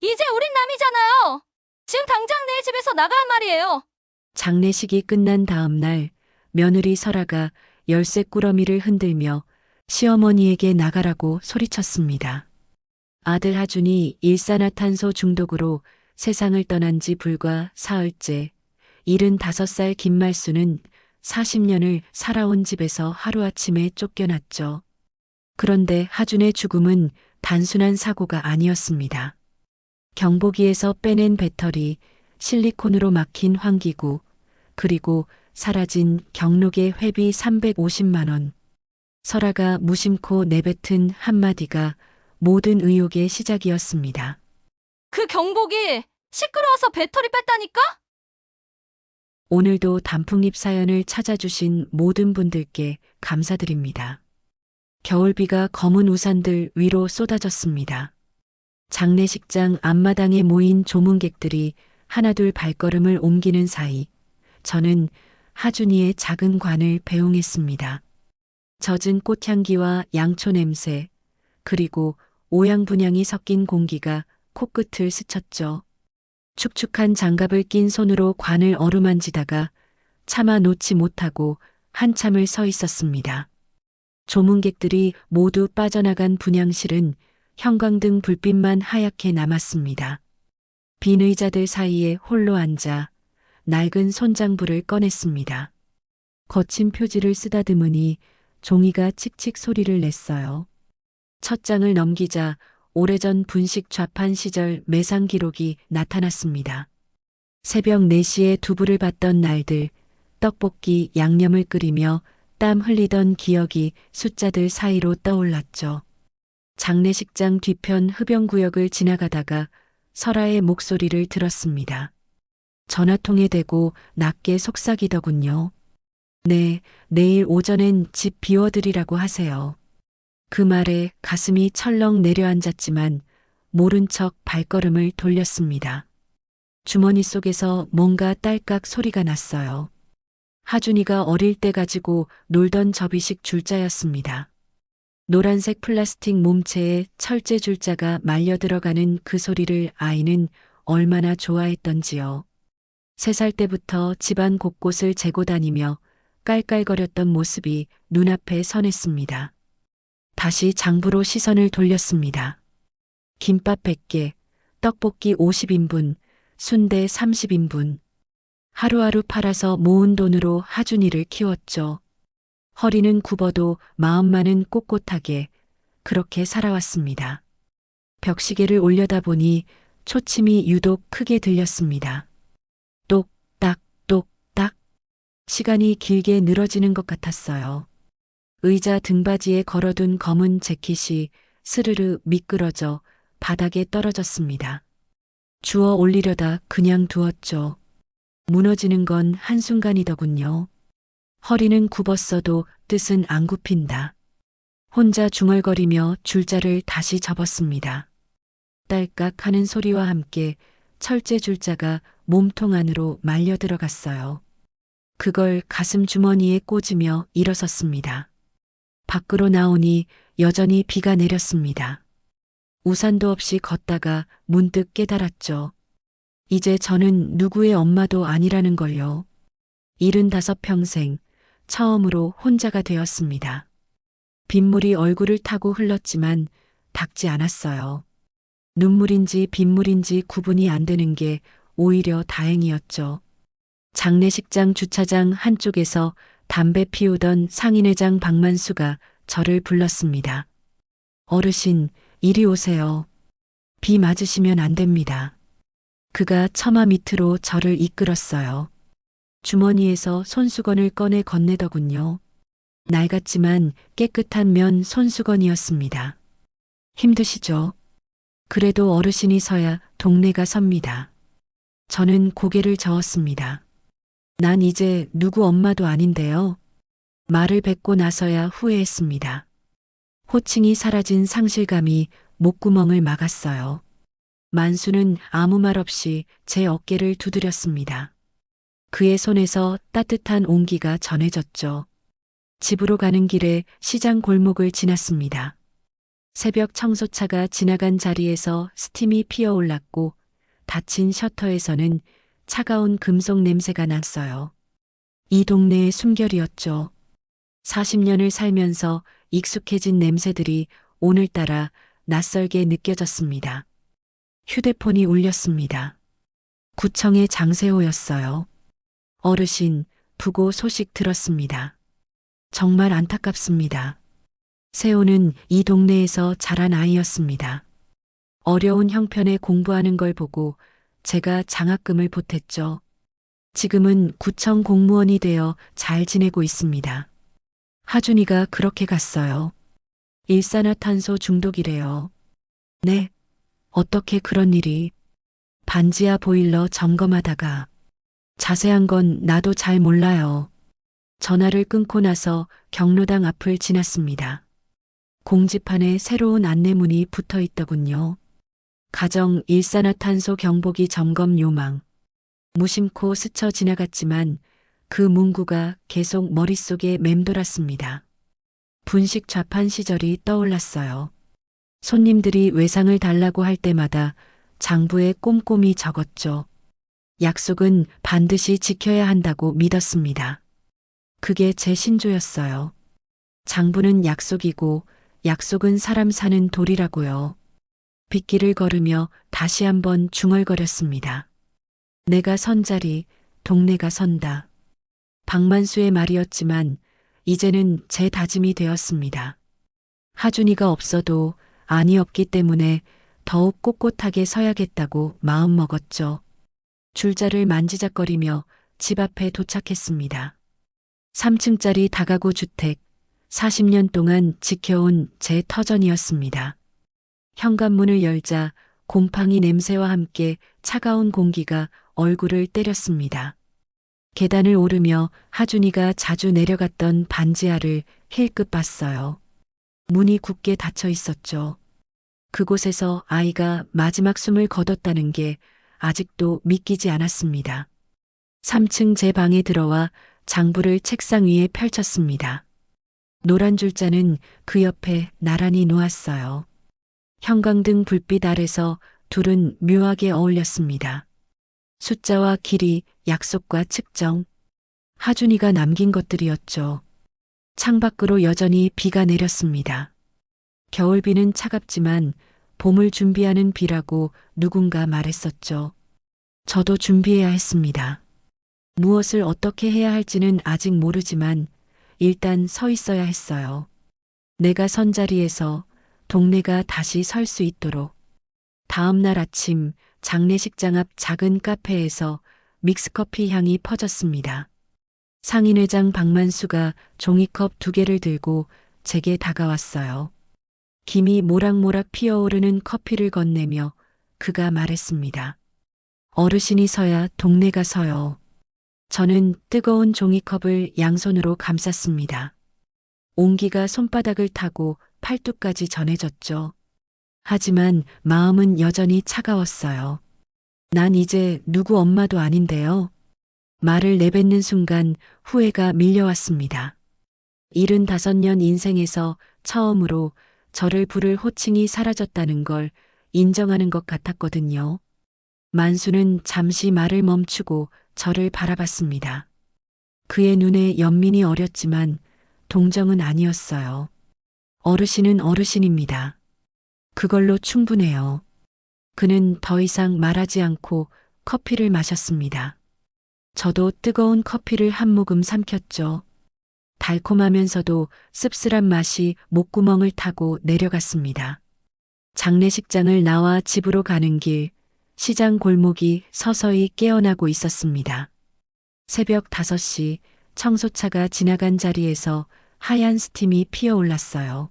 이제 우린 남이잖아요. 지금 당장 내 집에서 나가란 말이에요. 장례식이 끝난 다음 날 며느리 설아가 열쇠 꾸러미를 흔들며 시어머니에게 나가라고 소리쳤습니다. 아들 하준이 일산화탄소 중독으로 세상을 떠난 지 불과 사흘째, 75살 김말수는 40년을 살아온 집에서 하루아침에 쫓겨났죠. 그런데 하준의 죽음은 단순한 사고가 아니었습니다. 경보기에서 빼낸 배터리, 실리콘으로 막힌 환기구, 그리고 사라진 경록의 회비 350만 원. 설아가 무심코 내뱉은 한마디가 모든 의혹의 시작이었습니다. 그 경복이 시끄러워서 배터리 뺐다니까? 오늘도 단풍잎 사연을 찾아주신 모든 분들께 감사드립니다. 겨울비가 검은 우산들 위로 쏟아졌습니다. 장례식장 앞마당에 모인 조문객들이 하나둘 발걸음을 옮기는 사이 저는 하준이의 작은 관을 배웅했습니다. 젖은 꽃향기와 양초 냄새, 그리고 오양분양이 섞인 공기가 코끝을 스쳤죠. 축축한 장갑을 낀 손으로 관을 어루만지다가 차마 놓지 못하고 한참을 서 있었습니다. 조문객들이 모두 빠져나간 분향실은 형광등 불빛만 하얗게 남았습니다. 빈 의자들 사이에 홀로 앉아 낡은 손장부를 꺼냈습니다. 거친 표지를 쓰다듬으니 종이가 칙칙 소리를 냈어요. 첫 장을 넘기자 오래전 분식 좌판 시절 매상 기록이 나타났습니다. 새벽 4시에 두부를 받던 날들, 떡볶이 양념을 끓이며 땀 흘리던 기억이 숫자들 사이로 떠올랐죠. 장례식장 뒤편 흡연구역을 지나가다가 설아의 목소리를 들었습니다. 전화통에 대고 낮게 속삭이더군요. 네, 내일 오전엔 집 비워드리라고 하세요. 그 말에 가슴이 철렁 내려앉았지만 모른 척 발걸음을 돌렸습니다. 주머니 속에서 뭔가 딸깍 소리가 났어요. 하준이가 어릴 때 가지고 놀던 접이식 줄자였습니다. 노란색 플라스틱 몸체에 철제 줄자가 말려 들어가는 그 소리를 아이는 얼마나 좋아했던지요. 3살 때부터 집안 곳곳을 재고 다니며 깔깔거렸던 모습이 눈앞에 선했습니다. 다시 장부로 시선을 돌렸습니다. 김밥 100개, 떡볶이 50인분, 순대 30인분. 하루하루 팔아서 모은 돈으로 하준이를 키웠죠. 허리는 굽어도 마음만은 꼿꼿하게 그렇게 살아왔습니다. 벽시계를 올려다보니 초침이 유독 크게 들렸습니다. 똑딱 똑딱 시간이 길게 늘어지는 것 같았어요. 의자 등받이에 걸어둔 검은 재킷이 스르르 미끄러져 바닥에 떨어졌습니다. 주워 올리려다 그냥 두었죠. 무너지는 건 한순간이더군요. 허리는 굽었어도 뜻은 안 굽힌다. 혼자 중얼거리며 줄자를 다시 접었습니다. 딸깍 하는 소리와 함께 철제 줄자가 몸통 안으로 말려 들어갔어요. 그걸 가슴 주머니에 꽂으며 일어섰습니다. 밖으로 나오니 여전히 비가 내렸습니다. 우산도 없이 걷다가 문득 깨달았죠. 이제 저는 누구의 엄마도 아니라는 걸요. 75평생 처음으로 혼자가 되었습니다. 빗물이 얼굴을 타고 흘렀지만 닿지 않았어요. 눈물인지 빗물인지 구분이 안 되는 게 오히려 다행이었죠. 장례식장 주차장 한쪽에서 담배 피우던 상인회장 박만수가 저를 불렀습니다. 어르신, 이리 오세요. 비 맞으시면 안 됩니다. 그가 처마 밑으로 저를 이끌었어요. 주머니에서 손수건을 꺼내 건네더군요. 낡았지만 깨끗한 면 손수건이었습니다. 힘드시죠? 그래도 어르신이 서야 동네가 섭니다. 저는 고개를 저었습니다. 난 이제 누구 엄마도 아닌데요. 말을 뱉고 나서야 후회했습니다. 호칭이 사라진 상실감이 목구멍을 막았어요. 만수는 아무 말 없이 제 어깨를 두드렸습니다. 그의 손에서 따뜻한 온기가 전해졌죠. 집으로 가는 길에 시장 골목을 지났습니다. 새벽 청소차가 지나간 자리에서 스팀이 피어올랐고 닫힌 셔터에서는 차가운 금속 냄새가 났어요. 이 동네의 숨결이었죠. 40년을 살면서 익숙해진 냄새들이 오늘따라 낯설게 느껴졌습니다. 휴대폰이 울렸습니다. 구청의 장세호였어요. 어르신, 부고 소식 들었습니다. 정말 안타깝습니다. 세호는 이 동네에서 자란 아이였습니다. 어려운 형편에 공부하는 걸 보고 제가 장학금을 보탰죠. 지금은 구청 공무원이 되어 잘 지내고 있습니다. 하준이가 그렇게 갔어요. 일산화탄소 중독이래요. 네, 어떻게 그런 일이. 반지하 보일러 점검하다가. 자세한 건 나도 잘 몰라요. 전화를 끊고 나서 경로당 앞을 지났습니다. 공지판에 새로운 안내문이 붙어 있더군요. 가정 일산화탄소 경보기 점검 요망. 무심코 스쳐 지나갔지만 그 문구가 계속 머릿속에 맴돌았습니다. 분식 좌판 시절이 떠올랐어요. 손님들이 외상을 달라고 할 때마다 장부에 꼼꼼히 적었죠. 약속은 반드시 지켜야 한다고 믿었습니다. 그게 제 신조였어요. 장부는 약속이고 약속은 사람 사는 돌이라고요. 빗길을 걸으며 다시 한번 중얼거렸습니다. 내가 선 자리, 동네가 선다. 박만수의 말이었지만 이제는 제 다짐이 되었습니다. 하준이가 없어도 안이 없기 때문에 더욱 꼿꼿하게 서야겠다고 마음먹었죠. 줄자를 만지작거리며 집 앞에 도착했습니다. 3층짜리 다가구 주택, 40년 동안 지켜온 제 터전이었습니다. 현관문을 열자 곰팡이 냄새와 함께 차가운 공기가 얼굴을 때렸습니다. 계단을 오르며 하준이가 자주 내려갔던 반지하를 힐끗 봤어요. 문이 굳게 닫혀 있었죠. 그곳에서 아이가 마지막 숨을 거뒀다는 게 아직도 믿기지 않았습니다. 3층 제 방에 들어와 장부를 책상 위에 펼쳤습니다. 노란 줄자는 그 옆에 나란히 놓았어요. 형광등 불빛 아래서 둘은 묘하게 어울렸습니다. 숫자와 길이, 약속과 측정. 하준이가 남긴 것들이었죠. 창밖으로 여전히 비가 내렸습니다. 겨울비는 차갑지만 봄을 준비하는 비라고 누군가 말했었죠. 저도 준비해야 했습니다. 무엇을 어떻게 해야 할지는 아직 모르지만 일단 서 있어야 했어요. 내가 선 자리에서 동네가 다시 설 수 있도록. 다음 날 아침 장례식장 앞 작은 카페에서 믹스커피 향이 퍼졌습니다. 상인회장 박만수가 종이컵 2개를 들고 제게 다가왔어요. 김이 모락모락 피어오르는 커피를 건네며 그가 말했습니다. 어르신이 서야 동네가 서요. 저는 뜨거운 종이컵을 양손으로 감쌌습니다. 온기가 손바닥을 타고 팔뚝까지 전해졌죠. 하지만 마음은 여전히 차가웠어요. 난 이제 누구 엄마도 아닌데요. 말을 내뱉는 순간 후회가 밀려왔습니다. 75년 인생에서 처음으로 저를 부를 호칭이 사라졌다는 걸 인정하는 것 같았거든요. 만수는 잠시 말을 멈추고 저를 바라봤습니다. 그의 눈에 연민이 어렸지만 동정은 아니었어요. 어르신은 어르신입니다. 그걸로 충분해요. 그는 더 이상 말하지 않고 커피를 마셨습니다. 저도 뜨거운 커피를 한 모금 삼켰죠. 달콤하면서도 씁쓸한 맛이 목구멍을 타고 내려갔습니다. 장례식장을 나와 집으로 가는 길, 시장 골목이 서서히 깨어나고 있었습니다. 새벽 5시 청소차가 지나간 자리에서 하얀 스팀이 피어올랐어요.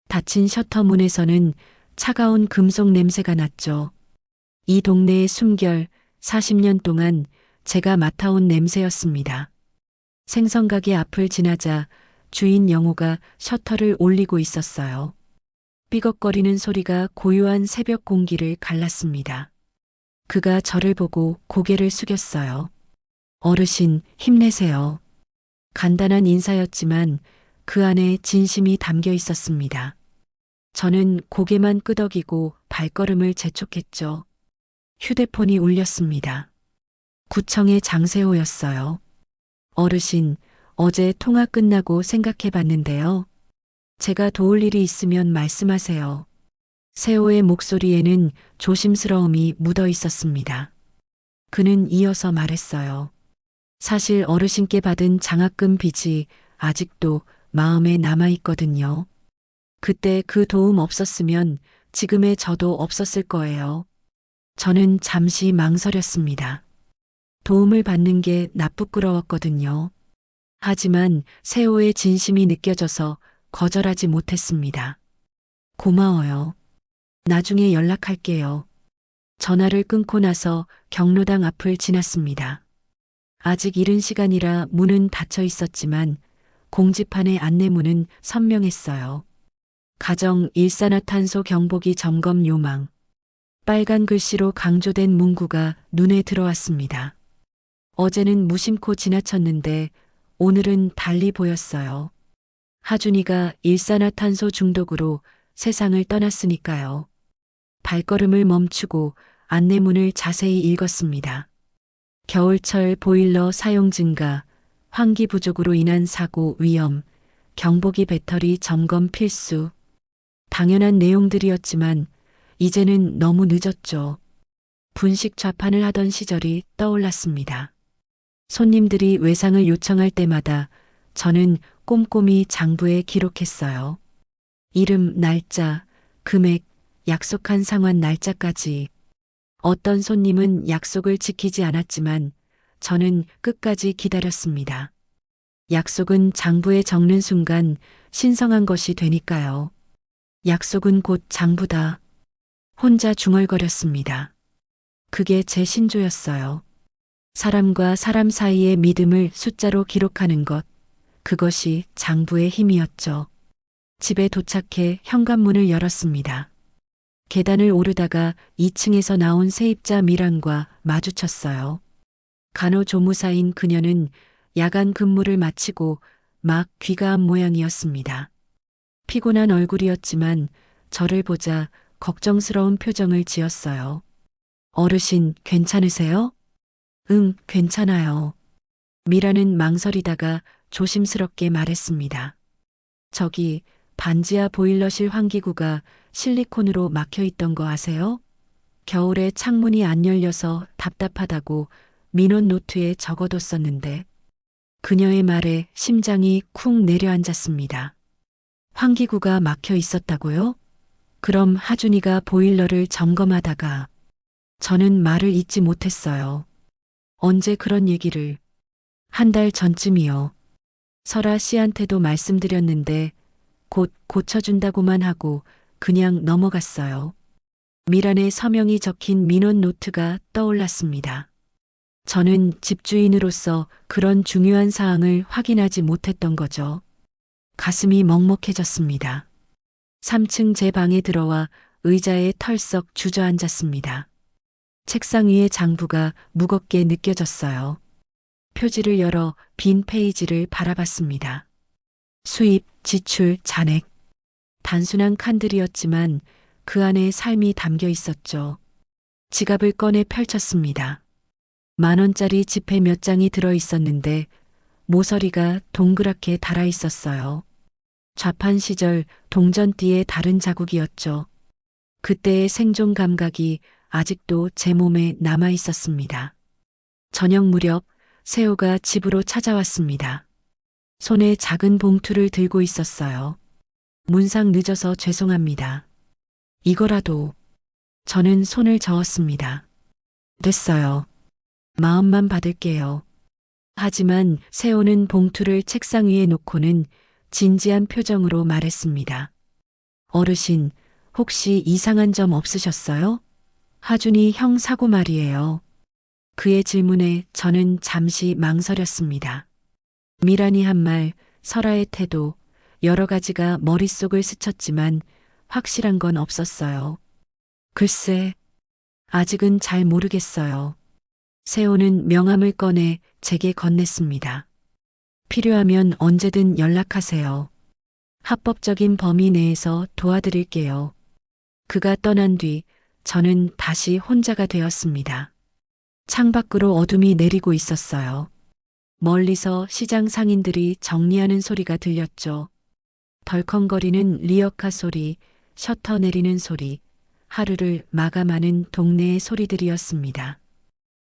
닫힌 셔터 문에서는 차가운 금속 냄새가 났죠. 이 동네의 숨결, 40년 동안 제가 맡아온 냄새였습니다. 생선가게 앞을 지나자 주인 영호가 셔터를 올리고 있었어요. 삐걱거리는 소리가 고요한 새벽 공기를 갈랐습니다. 그가 저를 보고 고개를 숙였어요. 어르신, 힘내세요. 간단한 인사였지만 그 안에 진심이 담겨 있었습니다. 저는 고개만 끄덕이고 발걸음을 재촉했죠. 휴대폰이 울렸습니다. 구청의 장세호였어요. 어르신, 어제 통화 끝나고 생각해 봤는데요. 제가 도울 일이 있으면 말씀하세요. 세호의 목소리에는 조심스러움이 묻어 있었습니다. 그는 이어서 말했어요. 사실 어르신께 받은 장학금 빚이 아직도 마음에 남아 있거든요. 그때 그 도움 없었으면 지금의 저도 없었을 거예요. 저는 잠시 망설였습니다. 도움을 받는 게 나쁘끄러웠거든요. 하지만 세호의 진심이 느껴져서 거절하지 못했습니다. 고마워요. 나중에 연락할게요. 전화를 끊고 나서 경로당 앞을 지났습니다. 아직 이른 시간이라 문은 닫혀 있었지만 공지판의 안내문은 선명했어요. 가정 일산화탄소 경보기 점검 요망. 빨간 글씨로 강조된 문구가 눈에 들어왔습니다. 어제는 무심코 지나쳤는데 오늘은 달리 보였어요. 하준이가 일산화탄소 중독으로 세상을 떠났으니까요. 발걸음을 멈추고 안내문을 자세히 읽었습니다. 겨울철 보일러 사용 증가, 환기 부족으로 인한 사고 위험, 경보기 배터리 점검 필수. 당연한 내용들이었지만 이제는 너무 늦었죠. 분식 좌판을 하던 시절이 떠올랐습니다. 손님들이 외상을 요청할 때마다 저는 꼼꼼히 장부에 기록했어요. 이름, 날짜, 금액, 약속한 상환 날짜까지. 어떤 손님은 약속을 지키지 않았지만 저는 끝까지 기다렸습니다. 약속은 장부에 적는 순간 신성한 것이 되니까요. 약속은 곧 장부다. 혼자 중얼거렸습니다. 그게 제 신조였어요. 사람과 사람 사이의 믿음을 숫자로 기록하는 것, 그것이 장부의 힘이었죠. 집에 도착해 현관문을 열었습니다. 계단을 오르다가 2층에서 나온 세입자 미란과 마주쳤어요. 간호조무사인 그녀는 야간 근무를 마치고 막 귀가한 모양이었습니다. 피곤한 얼굴이었지만 저를 보자 걱정스러운 표정을 지었어요. 어르신, 괜찮으세요? 응, 괜찮아요. 미라는 망설이다가 조심스럽게 말했습니다. 저기, 반지하 보일러실 환기구가 실리콘으로 막혀 있던 거 아세요? 겨울에 창문이 안 열려서 답답하다고 민원 노트에 적어뒀었는데, 그녀의 말에 심장이 쿵 내려앉았습니다. 환기구가 막혀 있었다고요? 그럼 하준이가 보일러를 점검하다가 저는 말을 잇지 못했어요. 언제 그런 얘기를? 한 달 전쯤이요. 설아 씨한테도 말씀드렸는데 곧 고쳐준다고만 하고 그냥 넘어갔어요. 미란의 서명이 적힌 민원 노트가 떠올랐습니다. 저는 집주인으로서 그런 중요한 사항을 확인하지 못했던 거죠. 가슴이 먹먹해졌습니다. 3층 제 방에 들어와 의자에 털썩 주저앉았습니다. 책상 위의 장부가 무겁게 느껴졌어요. 표지를 열어 빈 페이지를 바라봤습니다. 수입, 지출, 잔액. 단순한 칸들이었지만 그 안에 삶이 담겨 있었죠. 지갑을 꺼내 펼쳤습니다. 10,000원짜리 지폐 몇 장이 들어 있었는데 모서리가 동그랗게 달아 있었어요. 좌판 시절 동전띠의 다른 자국이었죠. 그때의 생존 감각이 아직도 제 몸에 남아 있었습니다. 저녁 무렵 세호가 집으로 찾아왔습니다. 손에 작은 봉투를 들고 있었어요. 문상 늦어서 죄송합니다. 이거라도. 저는 손을 저었습니다. 됐어요. 마음만 받을게요. 하지만 세호는 봉투를 책상 위에 놓고는 진지한 표정으로 말했습니다. 어르신, 혹시 이상한 점 없으셨어요? 하준이 형 사고 말이에요. 그의 질문에 저는 잠시 망설였습니다. 미란이 한 말, 설아의 태도, 여러 가지가 머릿속을 스쳤지만 확실한 건 없었어요. 글쎄, 아직은 잘 모르겠어요. 세호는 명함을 꺼내 제게 건넸습니다. 필요하면 언제든 연락하세요. 합법적인 범위 내에서 도와드릴게요. 그가 떠난 뒤 저는 다시 혼자가 되었습니다. 창밖으로 어둠이 내리고 있었어요. 멀리서 시장 상인들이 정리하는 소리가 들렸죠. 덜컹거리는 리어카 소리, 셔터 내리는 소리, 하루를 마감하는 동네의 소리들이었습니다.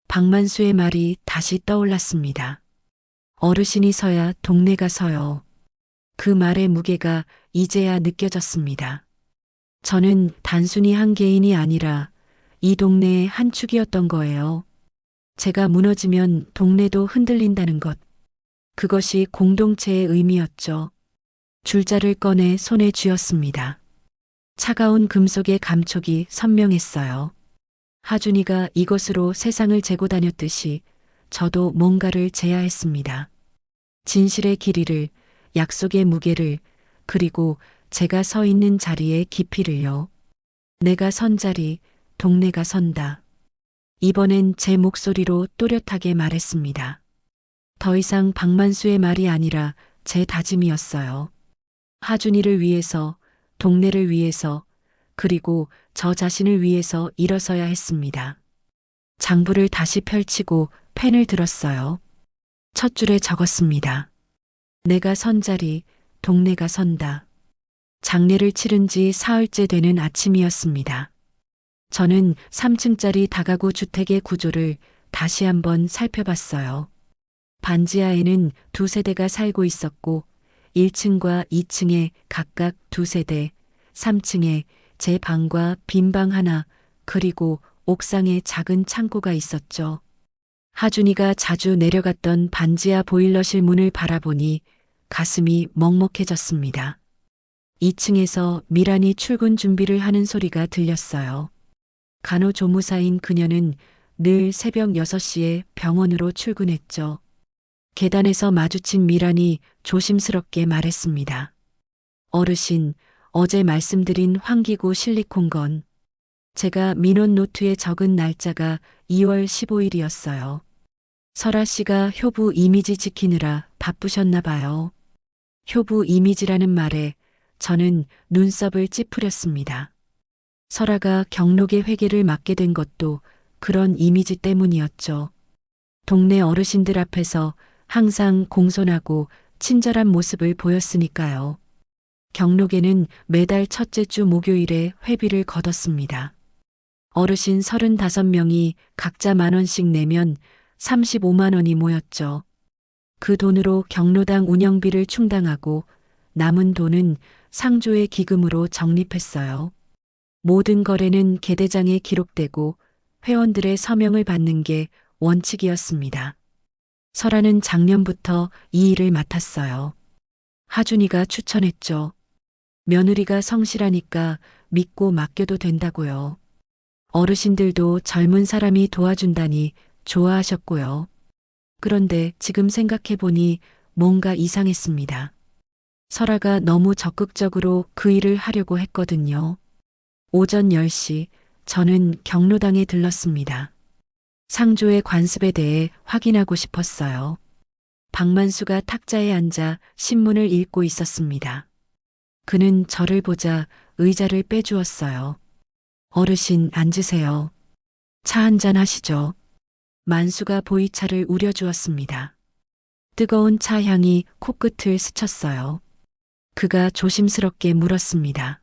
박만수의 말이 다시 떠올랐습니다. 어르신이 서야 동네가 서요. 그 말의 무게가 이제야 느껴졌습니다. 저는 단순히 한 개인이 아니라 이 동네의 한 축이었던 거예요. 제가 무너지면 동네도 흔들린다는 것. 그것이 공동체의 의미였죠. 줄자를 꺼내 손에 쥐었습니다. 차가운 금속의 감촉이 선명했어요. 하준이가 이것으로 세상을 재고 다녔듯이 저도 뭔가를 재야 했습니다. 진실의 길이를, 약속의 무게를, 그리고 제가 서 있는 자리의 깊이를요. 내가 선 자리, 동네가 선다. 이번엔 제 목소리로 또렷하게 말했습니다. 더 이상 박만수의 말이 아니라 제 다짐이었어요. 하준이를 위해서, 동네를 위해서, 그리고 저 자신을 위해서 일어서야 했습니다. 장부를 다시 펼치고 펜을 들었어요. 첫 줄에 적었습니다. 내가 선 자리, 동네가 선다. 장례를 치른 지 사흘째 되는 아침이었습니다. 저는 3층짜리 다가구 주택의 구조를 다시 한번 살펴봤어요. 반지하에는 두 세대가 살고 있었고 1층과 2층에 각각 두 세대, 3층에 제 방과 빈 방 하나, 그리고 옥상에 작은 창고가 있었죠. 하준이가 자주 내려갔던 반지하 보일러실 문을 바라보니 가슴이 먹먹해졌습니다. 2층에서 미란이 출근 준비를 하는 소리가 들렸어요. 간호조무사인 그녀는 늘 새벽 6시에 병원으로 출근했죠. 계단에서 마주친 미란이 조심스럽게 말했습니다. 어르신, 어제 말씀드린 환기구 실리콘건. 제가 민원 노트에 적은 날짜가 2월 15일이었어요. 설아 씨가 효부 이미지 지키느라 바쁘셨나 봐요. 효부 이미지라는 말에 저는 눈썹을 찌푸렸습니다. 설아가 경록의 회계를 맡게 된 것도 그런 이미지 때문이었죠. 동네 어르신들 앞에서 항상 공손하고 친절한 모습을 보였으니까요. 경록에는 매달 첫째 주 목요일에 회비를 걷었습니다. 어르신 35명이 각자 10,000원씩 내면 35만 원이 모였죠. 그 돈으로 경로당 운영비를 충당하고 남은 돈은 상조의 기금으로 적립했어요. 모든 거래는 계대장에 기록되고 회원들의 서명을 받는 게 원칙이었습니다. 설아는 작년부터 이 일을 맡았어요. 하준이가 추천했죠. 며느리가 성실하니까 믿고 맡겨도 된다고요. 어르신들도 젊은 사람이 도와준다니 좋아하셨고요. 그런데 지금 생각해보니 뭔가 이상했습니다. 설아가 너무 적극적으로 그 일을 하려고 했거든요. 오전 10시 저는 경로당에 들렀습니다. 상조의 관습에 대해 확인하고 싶었어요. 박만수가 탁자에 앉아 신문을 읽고 있었습니다. 그는 저를 보자 의자를 빼주었어요. 어르신 앉으세요. 차 한잔 하시죠. 만수가 보이차를 우려주었습니다. 뜨거운 차 향이 코끝을 스쳤어요. 그가 조심스럽게 물었습니다.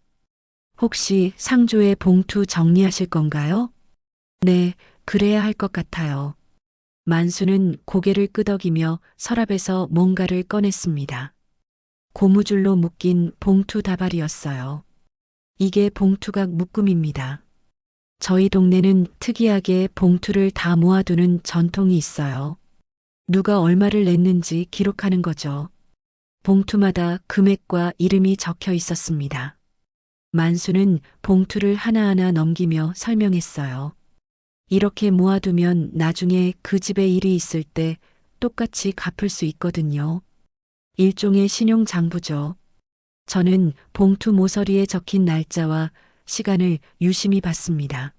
혹시 상조의 봉투 정리하실 건가요? 네, 그래야 할 것 같아요. 만수는 고개를 끄덕이며 서랍에서 뭔가를 꺼냈습니다. 고무줄로 묶인 봉투 다발이었어요. 이게 봉투각 묶음입니다. 저희 동네는 특이하게 봉투를 다 모아두는 전통이 있어요. 누가 얼마를 냈는지 기록하는 거죠. 봉투마다 금액과 이름이 적혀 있었습니다. 만수는 봉투를 하나하나 넘기며 설명했어요. 이렇게 모아두면 나중에 그 집에 일이 있을 때 똑같이 갚을 수 있거든요. 일종의 신용장부죠. 저는 봉투 모서리에 적힌 날짜와 시간을 유심히 봤습니다.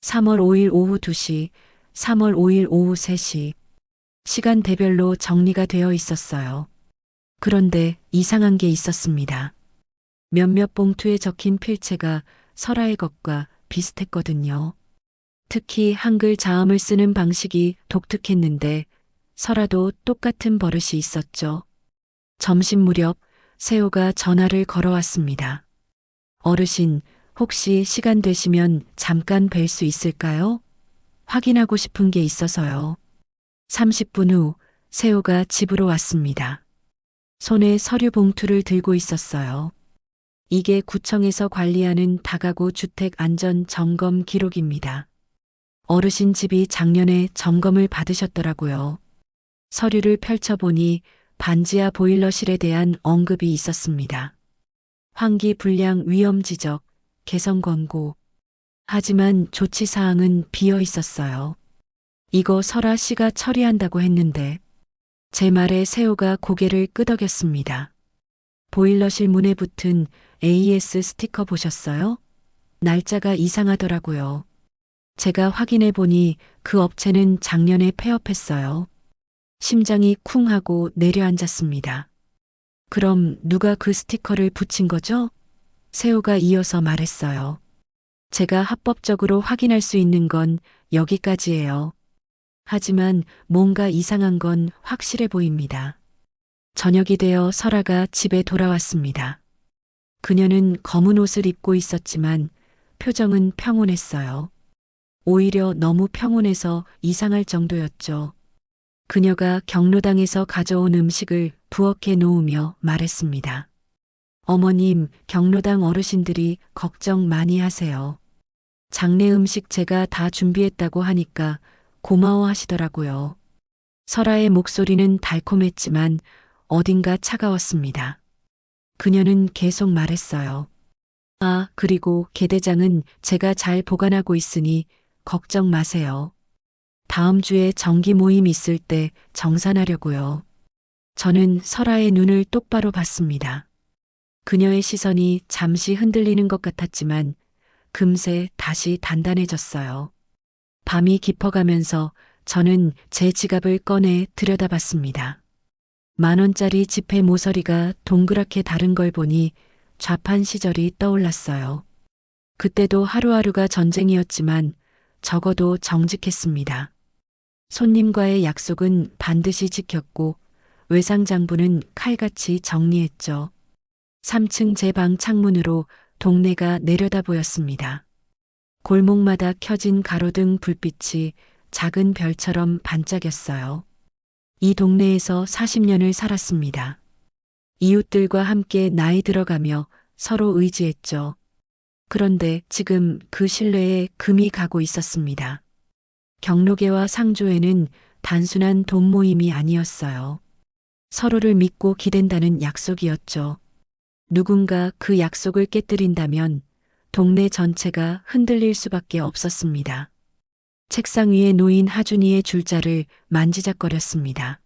3월 5일 오후 2시, 3월 5일 오후 3시. 시간대별로 정리가 되어 있었어요. 그런데 이상한 게 있었습니다. 몇몇 봉투에 적힌 필체가 설아의 것과 비슷했거든요. 특히 한글 자음을 쓰는 방식이 독특했는데 설아도 똑같은 버릇이 있었죠. 점심 무렵 세호가 전화를 걸어왔습니다. 어르신, 혹시 시간 되시면 잠깐 뵐 수 있을까요? 확인하고 싶은 게 있어서요. 30분 후 세호가 집으로 왔습니다. 손에 서류 봉투를 들고 있었어요. 이게 구청에서 관리하는 다가구 주택 안전 점검 기록입니다. 어르신 집이 작년에 점검을 받으셨더라고요. 서류를 펼쳐보니 반지하 보일러실에 대한 언급이 있었습니다. 환기 불량 위험 지적, 개선 권고. 하지만 조치 사항은 비어 있었어요. 이거 설아 씨가 처리한다고 했는데 제 말에 세호가 고개를 끄덕였습니다. 보일러실 문에 붙은 AS 스티커 보셨어요? 날짜가 이상하더라고요. 제가 확인해 보니 그 업체는 작년에 폐업했어요. 심장이 쿵 하고 내려앉았습니다. 그럼 누가 그 스티커를 붙인 거죠? 세호가 이어서 말했어요. 제가 합법적으로 확인할 수 있는 건 여기까지예요. 하지만 뭔가 이상한 건 확실해 보입니다. 저녁이 되어 설아가 집에 돌아왔습니다. 그녀는 검은 옷을 입고 있었지만 표정은 평온했어요. 오히려 너무 평온해서 이상할 정도였죠. 그녀가 경로당에서 가져온 음식을 부엌에 놓으며 말했습니다. 어머님, 경로당 어르신들이 걱정 많이 하세요. 장례 음식 제가 다 준비했다고 하니까 고마워하시더라고요. 설아의 목소리는 달콤했지만 어딘가 차가웠습니다. 그녀는 계속 말했어요. 아, 그리고 개대장은 제가 잘 보관하고 있으니 걱정 마세요. 다음 주에 정기 모임 있을 때 정산하려고요. 저는 설아의 눈을 똑바로 봤습니다. 그녀의 시선이 잠시 흔들리는 것 같았지만 금세 다시 단단해졌어요. 밤이 깊어가면서 저는 제 지갑을 꺼내 들여다봤습니다. 10,000원짜리 지폐 모서리가 동그랗게 다른 걸 보니 좌판 시절이 떠올랐어요. 그때도 하루하루가 전쟁이었지만 적어도 정직했습니다. 손님과의 약속은 반드시 지켰고 외상장부는 칼같이 정리했죠. 3층 제 방 창문으로 동네가 내려다 보였습니다. 골목마다 켜진 가로등 불빛이 작은 별처럼 반짝였어요. 이 동네에서 40년을 살았습니다. 이웃들과 함께 나이 들어가며 서로 의지했죠. 그런데 지금 그 신뢰에 금이 가고 있었습니다. 경로계와 상조에는 단순한 돈 모임이 아니었어요. 서로를 믿고 기댄다는 약속이었죠. 누군가 그 약속을 깨뜨린다면 동네 전체가 흔들릴 수밖에 없었습니다. 책상 위에 놓인 하준이의 줄자를 만지작거렸습니다.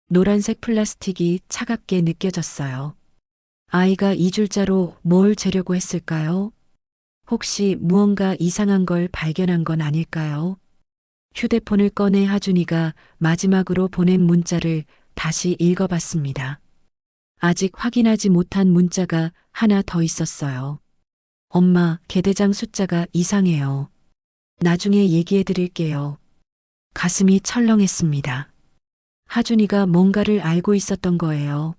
노란색 플라스틱이 차갑게 느껴졌어요. 아이가 이 줄자로 뭘 재려고 했을까요? 혹시 무언가 이상한 걸 발견한 건 아닐까요? 휴대폰을 꺼내 하준이가 마지막으로 보낸 문자를 다시 읽어봤습니다. 아직 확인하지 못한 문자가 하나 더 있었어요. 엄마, 개대장 숫자가 이상해요. 나중에 얘기해 드릴게요. 가슴이 철렁했습니다. 하준이가 뭔가를 알고 있었던 거예요.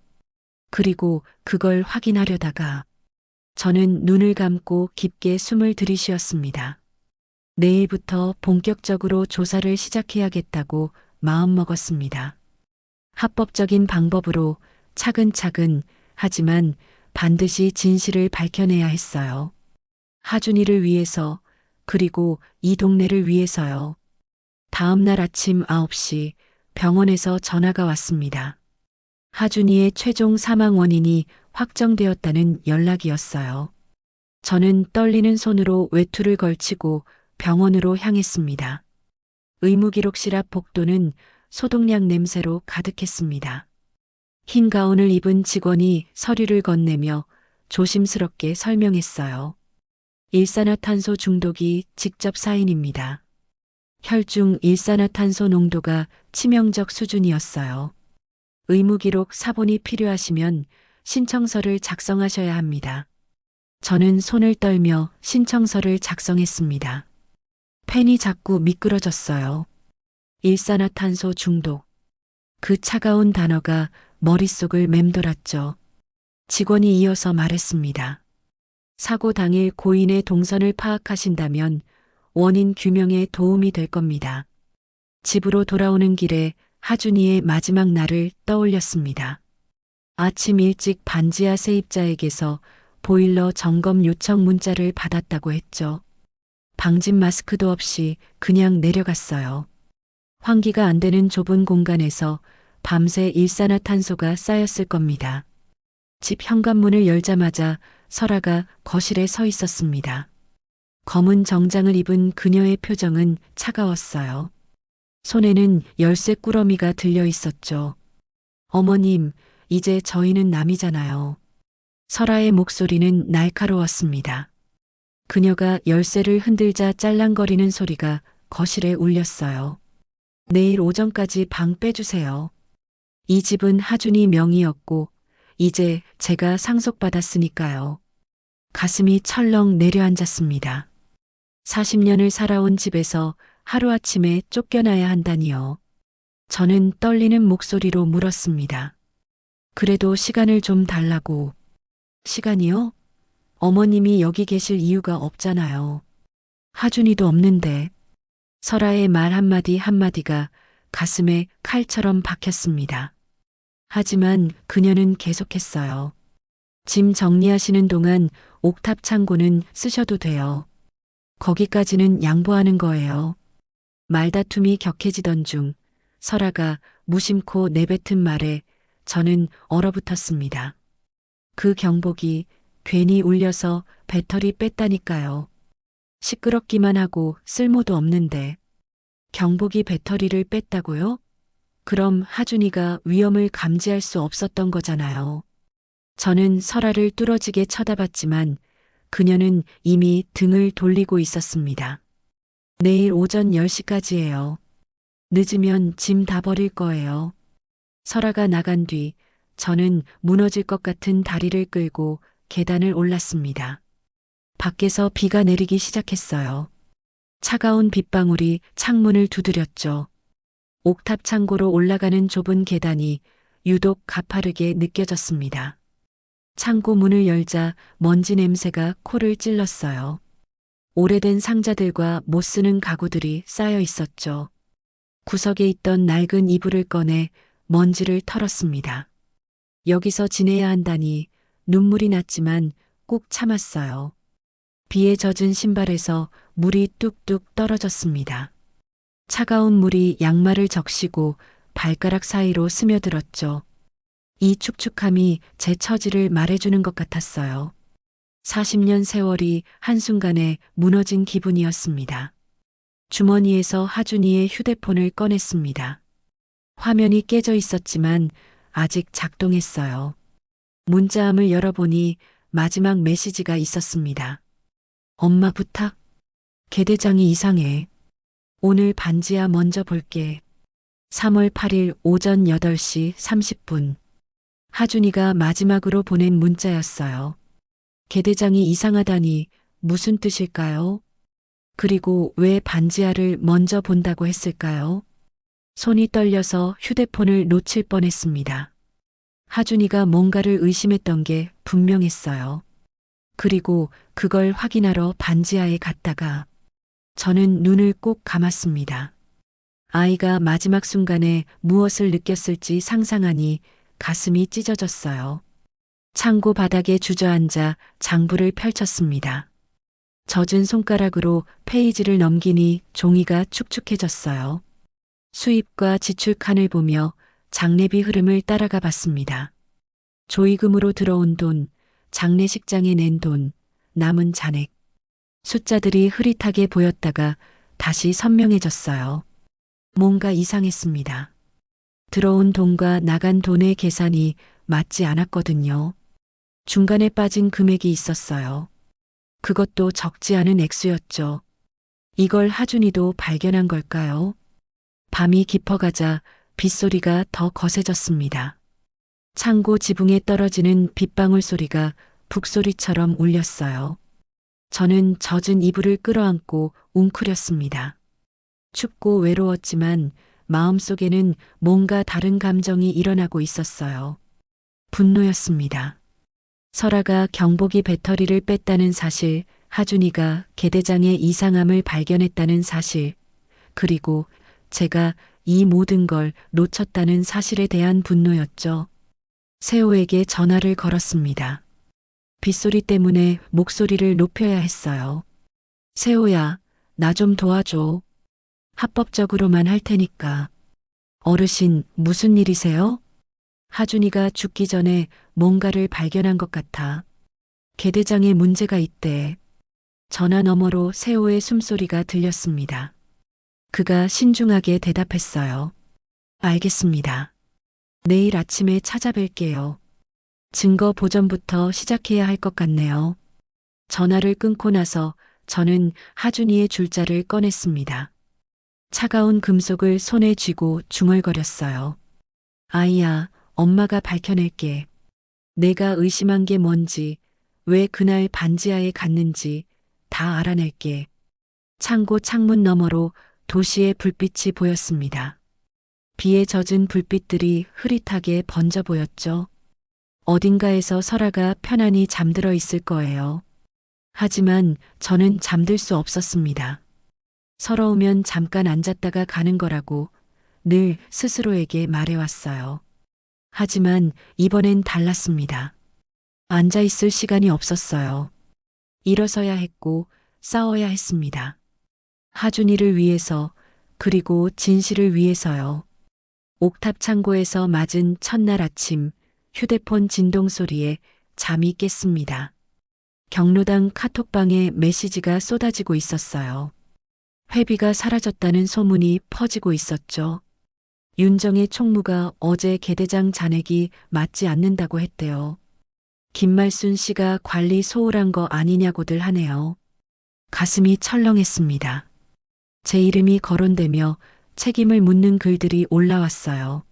그리고 그걸 확인하려다가 저는 눈을 감고 깊게 숨을 들이쉬었습니다. 내일부터 본격적으로 조사를 시작해야겠다고 마음먹었습니다. 합법적인 방법으로 차근차근 하지만 반드시 진실을 밝혀내야 했어요. 하준이를 위해서 그리고 이 동네를 위해서요. 다음 날 아침 9시 병원에서 전화가 왔습니다. 하준이의 최종 사망 원인이 확정되었다는 연락이었어요. 저는 떨리는 손으로 외투를 걸치고 병원으로 향했습니다. 의무기록실 앞 복도는 소독약 냄새로 가득했습니다. 흰 가운을 입은 직원이 서류를 건네며 조심스럽게 설명했어요. 일산화탄소 중독이 직접 사인입니다. 혈중 일산화탄소 농도가 치명적 수준이었어요. 의무기록 사본이 필요하시면 신청서를 작성하셔야 합니다. 저는 손을 떨며 신청서를 작성했습니다. 펜이 자꾸 미끄러졌어요. 일산화탄소 중독. 그 차가운 단어가 머릿속을 맴돌았죠. 직원이 이어서 말했습니다. 사고 당일 고인의 동선을 파악하신다면 원인 규명에 도움이 될 겁니다. 집으로 돌아오는 길에 하준이의 마지막 날을 떠올렸습니다. 아침 일찍 반지하 세입자에게서 보일러 점검 요청 문자를 받았다고 했죠. 방진 마스크도 없이 그냥 내려갔어요. 환기가 안 되는 좁은 공간에서 밤새 일산화탄소가 쌓였을 겁니다. 집 현관문을 열자마자 설아가 거실에 서 있었습니다. 검은 정장을 입은 그녀의 표정은 차가웠어요. 손에는 열쇠 꾸러미가 들려 있었죠. 어머님, 이제 저희는 남이잖아요. 설아의 목소리는 날카로웠습니다. 그녀가 열쇠를 흔들자 짤랑거리는 소리가 거실에 울렸어요. 내일 오전까지 방 빼주세요. 이 집은 하준이 명의였고 이제 제가 상속받았으니까요. 가슴이 철렁 내려앉았습니다. 40년을 살아온 집에서 하루아침에 쫓겨나야 한다니요. 저는 떨리는 목소리로 물었습니다. 그래도 시간을 좀 달라고. 시간이요? 어머님이 여기 계실 이유가 없잖아요. 하준이도 없는데. 설아의 말 한마디 한마디가 가슴에 칼처럼 박혔습니다. 하지만 그녀는 계속했어요. 짐 정리하시는 동안 옥탑 창고는 쓰셔도 돼요. 거기까지는 양보하는 거예요. 말다툼이 격해지던 중 설아가 무심코 내뱉은 말에 저는 얼어붙었습니다. 그 경복이 괜히 울려서 배터리 뺐다니까요. 시끄럽기만 하고 쓸모도 없는데. 경복이 배터리를 뺐다고요? 그럼 하준이가 위험을 감지할 수 없었던 거잖아요. 저는 설아를 뚫어지게 쳐다봤지만 그녀는 이미 등을 돌리고 있었습니다. 내일 오전 10시까지예요. 늦으면 짐 다 버릴 거예요. 설아가 나간 뒤 저는 무너질 것 같은 다리를 끌고 계단을 올랐습니다. 밖에서 비가 내리기 시작했어요. 차가운 빗방울이 창문을 두드렸죠. 옥탑 창고로 올라가는 좁은 계단이 유독 가파르게 느껴졌습니다. 창고 문을 열자 먼지 냄새가 코를 찔렀어요. 오래된 상자들과 못 쓰는 가구들이 쌓여 있었죠. 구석에 있던 낡은 이불을 꺼내 먼지를 털었습니다. 여기서 지내야 한다니 눈물이 났지만 꼭 참았어요. 비에 젖은 신발에서 물이 뚝뚝 떨어졌습니다. 차가운 물이 양말을 적시고 발가락 사이로 스며들었죠. 이 축축함이 제 처지를 말해주는 것 같았어요. 40년 세월이 한순간에 무너진 기분이었습니다. 주머니에서 하준이의 휴대폰을 꺼냈습니다. 화면이 깨져 있었지만 아직 작동했어요. 문자함을 열어보니 마지막 메시지가 있었습니다. 엄마 부탁. 계대장이 이상해. 오늘 반지하 먼저 볼게. 3월 8일 오전 8시 30분. 하준이가 마지막으로 보낸 문자였어요. 계대장이 이상하다니 무슨 뜻일까요? 그리고 왜 반지하를 먼저 본다고 했을까요? 손이 떨려서 휴대폰을 놓칠 뻔했습니다. 하준이가 뭔가를 의심했던 게 분명했어요. 그리고 그걸 확인하러 반지하에 갔다가 저는 눈을 꼭 감았습니다. 아이가 마지막 순간에 무엇을 느꼈을지 상상하니 가슴이 찢어졌어요. 창고 바닥에 주저앉아 장부를 펼쳤습니다. 젖은 손가락으로 페이지를 넘기니 종이가 축축해졌어요. 수입과 지출 칸을 보며 장례비 흐름을 따라가 봤습니다. 조의금으로 들어온 돈, 장례식장에 낸 돈, 남은 잔액. 숫자들이 흐릿하게 보였다가 다시 선명해졌어요. 뭔가 이상했습니다. 들어온 돈과 나간 돈의 계산이 맞지 않았거든요. 중간에 빠진 금액이 있었어요. 그것도 적지 않은 액수였죠. 이걸 하준이도 발견한 걸까요? 밤이 깊어가자 빗소리가 더 거세졌습니다. 창고 지붕에 떨어지는 빗방울 소리가 북소리처럼 울렸어요. 저는 젖은 이불을 끌어안고 웅크렸습니다. 춥고 외로웠지만 마음속에는 뭔가 다른 감정이 일어나고 있었어요. 분노였습니다. 설아가 경보기 배터리를 뺐다는 사실, 하준이가 개대장의 이상함을 발견했다는 사실, 그리고 제가 이 모든 걸 놓쳤다는 사실에 대한 분노였죠. 세호에게 전화를 걸었습니다. 빗소리 때문에 목소리를 높여야 했어요. 세호야, 나 좀 도와줘. 합법적으로만 할 테니까. 어르신, 무슨 일이세요? 하준이가 죽기 전에 뭔가를 발견한 것 같아. 개대장에 문제가 있대. 전화 너머로 세호의 숨소리가 들렸습니다. 그가 신중하게 대답했어요. 알겠습니다. 내일 아침에 찾아뵐게요. 증거 보전부터 시작해야 할 것 같네요. 전화를 끊고 나서 저는 하준이의 줄자를 꺼냈습니다. 차가운 금속을 손에 쥐고 중얼거렸어요. 아이야, 엄마가 밝혀낼게. 내가 의심한 게 뭔지, 왜 그날 반지하에 갔는지 다 알아낼게. 창고 창문 너머로 도시의 불빛이 보였습니다. 비에 젖은 불빛들이 흐릿하게 번져 보였죠. 어딘가에서 설아가 편안히 잠들어 있을 거예요. 하지만 저는 잠들 수 없었습니다. 서러우면 잠깐 앉았다가 가는 거라고 늘 스스로에게 말해왔어요. 하지만 이번엔 달랐습니다. 앉아 있을 시간이 없었어요. 일어서야 했고 싸워야 했습니다. 하준이를 위해서, 그리고 진실을 위해서요. 옥탑 창고에서 맞은 첫날 아침, 휴대폰 진동 소리에 잠이 깼습니다. 경로당 카톡방에 메시지가 쏟아지고 있었어요. 회비가 사라졌다는 소문이 퍼지고 있었죠. 윤정의 총무가 어제 개대장 잔액이 맞지 않는다고 했대요. 김말순 씨가 관리 소홀한 거 아니냐고들 하네요. 가슴이 철렁했습니다. 제 이름이 거론되며 책임을 묻는 글들이 올라왔어요.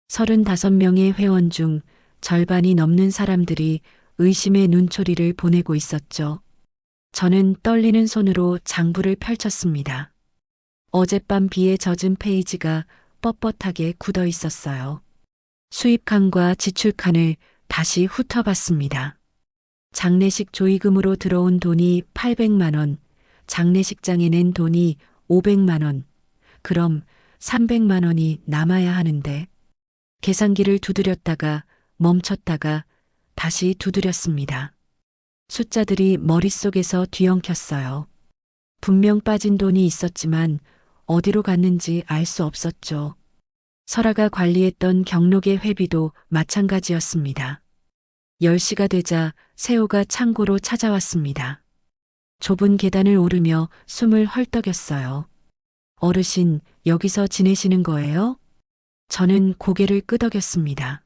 35명의 회원 중 절반이 넘는 사람들이 의심의 눈초리를 보내고 있었죠. 저는 떨리는 손으로 장부를 펼쳤습니다. 어젯밤 비에 젖은 페이지가 뻣뻣하게 굳어 있었어요. 수입칸과 지출칸을 다시 훑어봤습니다. 장례식 조의금으로 들어온 돈이 800만 원, 장례식장에 낸 돈이 500만 원, 그럼 300만 원이 남아야 하는데, 계산기를 두드렸다가 멈췄다가 다시 두드렸습니다. 숫자들이 머릿속에서 뒤엉켰어요. 분명 빠진 돈이 있었지만 어디로 갔는지 알 수 없었죠. 설아가 관리했던 경록의 회비도 마찬가지였습니다. 10시가 되자 세호가 창고로 찾아왔습니다. 좁은 계단을 오르며 숨을 헐떡였어요. 어르신, 여기서 지내시는 거예요? 저는 고개를 끄덕였습니다.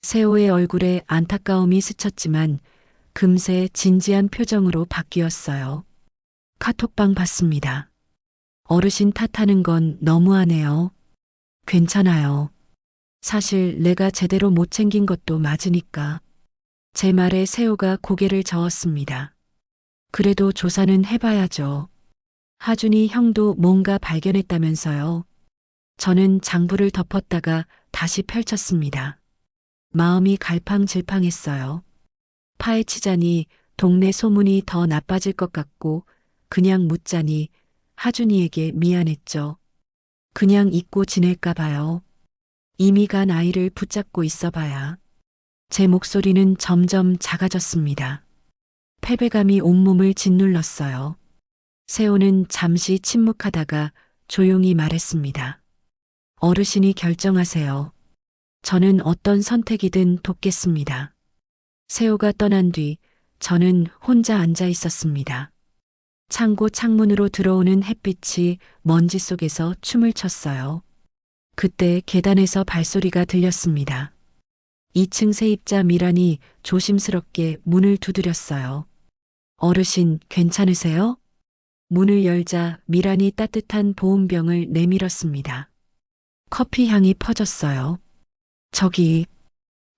세호의 얼굴에 안타까움이 스쳤지만 금세 진지한 표정으로 바뀌었어요. 카톡방 봤습니다. 어르신 탓하는 건 너무하네요. 괜찮아요. 사실 내가 제대로 못 챙긴 것도 맞으니까. 제 말에 세호가 고개를 저었습니다. 그래도 조사는 해봐야죠. 하준이 형도 뭔가 발견했다면서요. 저는 장부를 덮었다가 다시 펼쳤습니다. 마음이 갈팡질팡했어요. 파헤치자니 동네 소문이 더 나빠질 것 같고 그냥 묻자니 하준이에게 미안했죠. 그냥 잊고 지낼까 봐요. 이미 간 아이를 붙잡고 있어 봐야. 제 목소리는 점점 작아졌습니다. 패배감이 온몸을 짓눌렀어요. 세호는 잠시 침묵하다가 조용히 말했습니다. 어르신이 결정하세요. 저는 어떤 선택이든 돕겠습니다. 세호가 떠난 뒤 저는 혼자 앉아 있었습니다. 창고 창문으로 들어오는 햇빛이 먼지 속에서 춤을 췄어요. 그때 계단에서 발소리가 들렸습니다. 2층 세입자 미란이 조심스럽게 문을 두드렸어요. 어르신, 괜찮으세요? 문을 열자 미란이 따뜻한 보온병을 내밀었습니다. 커피 향이 퍼졌어요. 저기,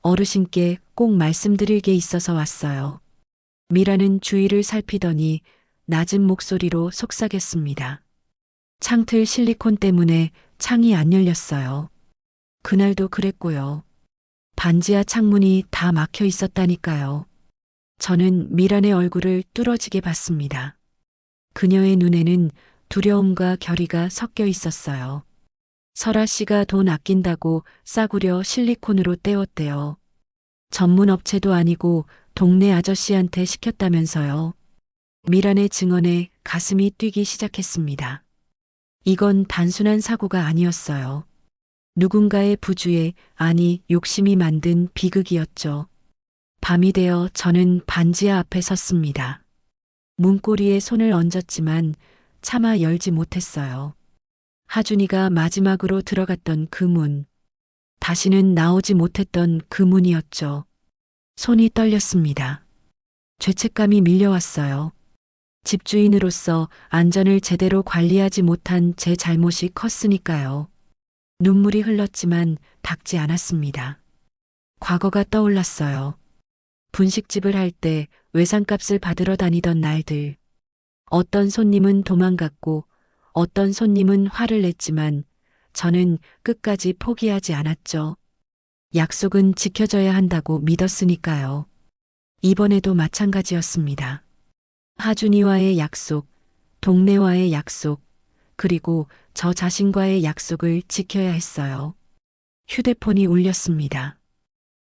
어르신께 꼭 말씀드릴 게 있어서 왔어요. 미라는 주위를 살피더니 낮은 목소리로 속삭였습니다. 창틀 실리콘 때문에 창이 안 열렸어요. 그날도 그랬고요. 반지하 창문이 다 막혀 있었다니까요. 저는 미란의 얼굴을 뚫어지게 봤습니다. 그녀의 눈에는 두려움과 결의가 섞여 있었어요. 설아 씨가 돈 아낀다고 싸구려 실리콘으로 때웠대요. 전문 업체도 아니고 동네 아저씨한테 시켰다면서요. 미란의 증언에 가슴이 뛰기 시작했습니다. 이건 단순한 사고가 아니었어요. 누군가의 부주의, 아니 욕심이 만든 비극이었죠. 밤이 되어 저는 반지하 앞에 섰습니다. 문고리에 손을 얹었지만 차마 열지 못했어요. 하준이가 마지막으로 들어갔던 그 문. 다시는 나오지 못했던 그 문이었죠. 손이 떨렸습니다. 죄책감이 밀려왔어요. 집주인으로서 안전을 제대로 관리하지 못한 제 잘못이 컸으니까요. 눈물이 흘렀지만 닦지 않았습니다. 과거가 떠올랐어요. 분식집을 할 때 외상값을 받으러 다니던 날들. 어떤 손님은 도망갔고 어떤 손님은 화를 냈지만 저는 끝까지 포기하지 않았죠. 약속은 지켜져야 한다고 믿었으니까요. 이번에도 마찬가지였습니다. 하준이와의 약속, 동네와의 약속, 그리고 저 자신과의 약속을 지켜야 했어요. 휴대폰이 울렸습니다.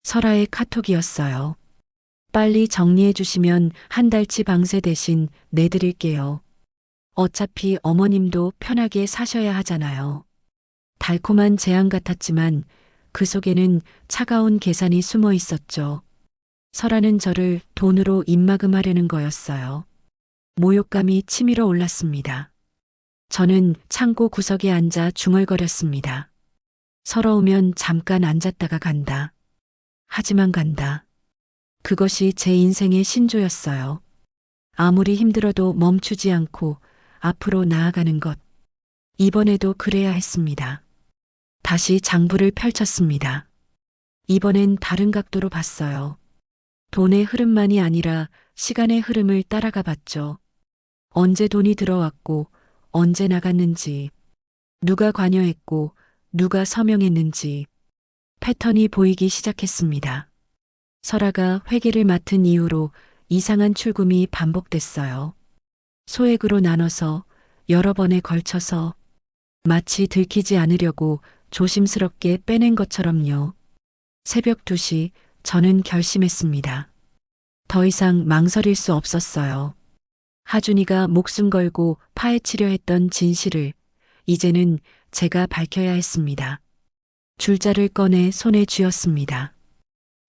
설아의 카톡이었어요. 빨리 정리해 주시면 한 달치 방세 대신 내드릴게요. 어차피 어머님도 편하게 사셔야 하잖아요. 달콤한 제안 같았지만 그 속에는 차가운 계산이 숨어 있었죠. 설아는 저를 돈으로 입막음하려는 거였어요. 모욕감이 치밀어 올랐습니다. 저는 창고 구석에 앉아 중얼거렸습니다. 서러우면 잠깐 앉았다가 간다. 하지만 간다. 그것이 제 인생의 신조였어요. 아무리 힘들어도 멈추지 않고 앞으로 나아가는 것. 이번에도 그래야 했습니다. 다시 장부를 펼쳤습니다. 이번엔 다른 각도로 봤어요. 돈의 흐름만이 아니라 시간의 흐름을 따라가 봤죠. 언제 돈이 들어왔고 언제 나갔는지, 누가 관여했고 누가 서명했는지 패턴이 보이기 시작했습니다. 설아가 회계를 맡은 이후로 이상한 출금이 반복됐어요. 소액으로 나눠서 여러 번에 걸쳐서 마치 들키지 않으려고 조심스럽게 빼낸 것처럼요. 새벽 2시 저는 결심했습니다. 더 이상 망설일 수 없었어요. 하준이가 목숨 걸고 파헤치려 했던 진실을 이제는 제가 밝혀야 했습니다. 줄자를 꺼내 손에 쥐었습니다.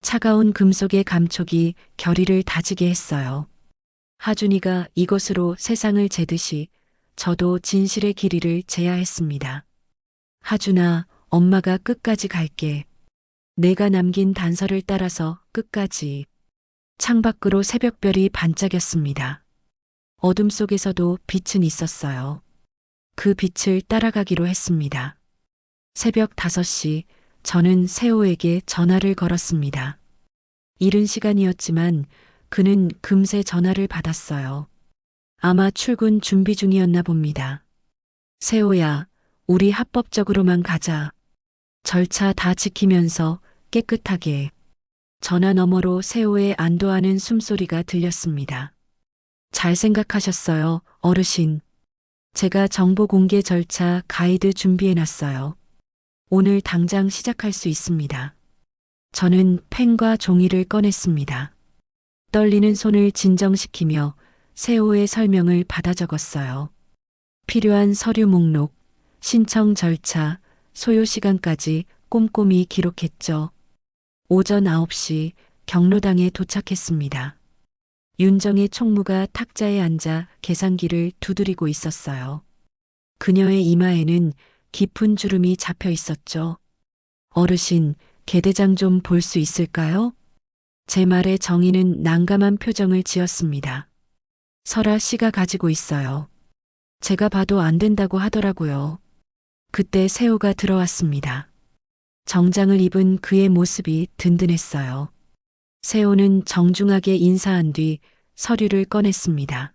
차가운 금속의 감촉이 결의를 다지게 했어요. 하준이가 이것으로 세상을 재듯이 저도 진실의 길이를 재야 했습니다. 하준아, 엄마가 끝까지 갈게. 내가 남긴 단서를 따라서 끝까지. 창밖으로 새벽별이 반짝였습니다. 어둠 속에서도 빛은 있었어요. 그 빛을 따라가기로 했습니다. 새벽 5시 저는 세호에게 전화를 걸었습니다. 이른 시간이었지만 그는 금세 전화를 받았어요. 아마 출근 준비 중이었나 봅니다. 세호야, 우리 합법적으로만 가자. 절차 다 지키면서 깨끗하게. 전화 너머로 세호의 안도하는 숨소리가 들렸습니다. 잘 생각하셨어요, 어르신. 제가 정보 공개 절차 가이드 준비해놨어요. 오늘 당장 시작할 수 있습니다. 저는 펜과 종이를 꺼냈습니다. 떨리는 손을 진정시키며 세호의 설명을 받아 적었어요. 필요한 서류 목록, 신청 절차, 소요 시간까지 꼼꼼히 기록했죠. 오전 9시 경로당에 도착했습니다. 윤정의 총무가 탁자에 앉아 계산기를 두드리고 있었어요. 그녀의 이마에는 깊은 주름이 잡혀 있었죠. 어르신, 계대장 좀 볼 수 있을까요? 제 말에 정희는 난감한 표정을 지었습니다. 설아 씨가 가지고 있어요. 제가 봐도 안 된다고 하더라고요. 그때 세호가 들어왔습니다. 정장을 입은 그의 모습이 든든했어요. 세호는 정중하게 인사한 뒤 서류를 꺼냈습니다.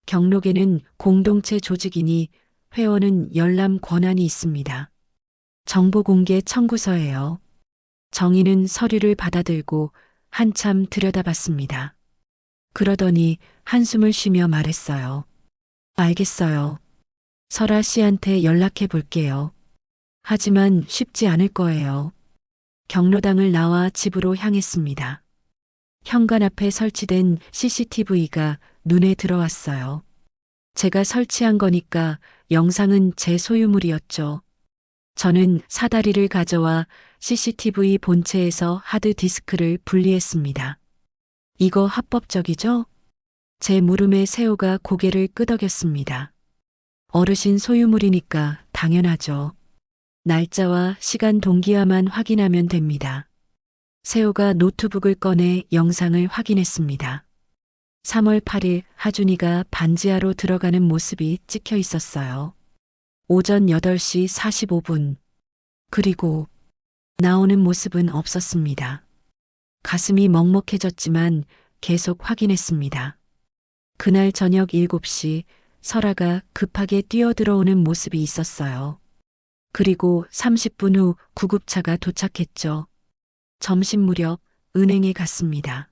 경록에는 공동체 조직이니 회원은 열람 권한이 있습니다. 정보공개 청구서예요. 정희는 서류를 받아들고 한참 들여다봤습니다. 그러더니 한숨을 쉬며 말했어요. 알겠어요. 설아 씨한테 연락해 볼게요. 하지만 쉽지 않을 거예요. 경로당을 나와 집으로 향했습니다. 현관 앞에 설치된 CCTV가 눈에 들어왔어요. 제가 설치한 거니까 영상은 제 소유물이었죠. 저는 사다리를 가져와 CCTV 본체에서 하드디스크를 분리했습니다. 이거 합법적이죠? 제 물음에 세호가 고개를 끄덕였습니다. 어르신 소유물이니까 당연하죠. 날짜와 시간 동기화만 확인하면 됩니다. 세호가 노트북을 꺼내 영상을 확인했습니다. 3월 8일 하준이가 반지하로 들어가는 모습이 찍혀 있었어요. 오전 8시 45분. 그리고 나오는 모습은 없었습니다. 가슴이 먹먹해졌지만 계속 확인했습니다. 그날 저녁 7시 설아가 급하게 뛰어들어오는 모습이 있었어요. 그리고 30분 후 구급차가 도착했죠. 점심 무렵 은행에 갔습니다.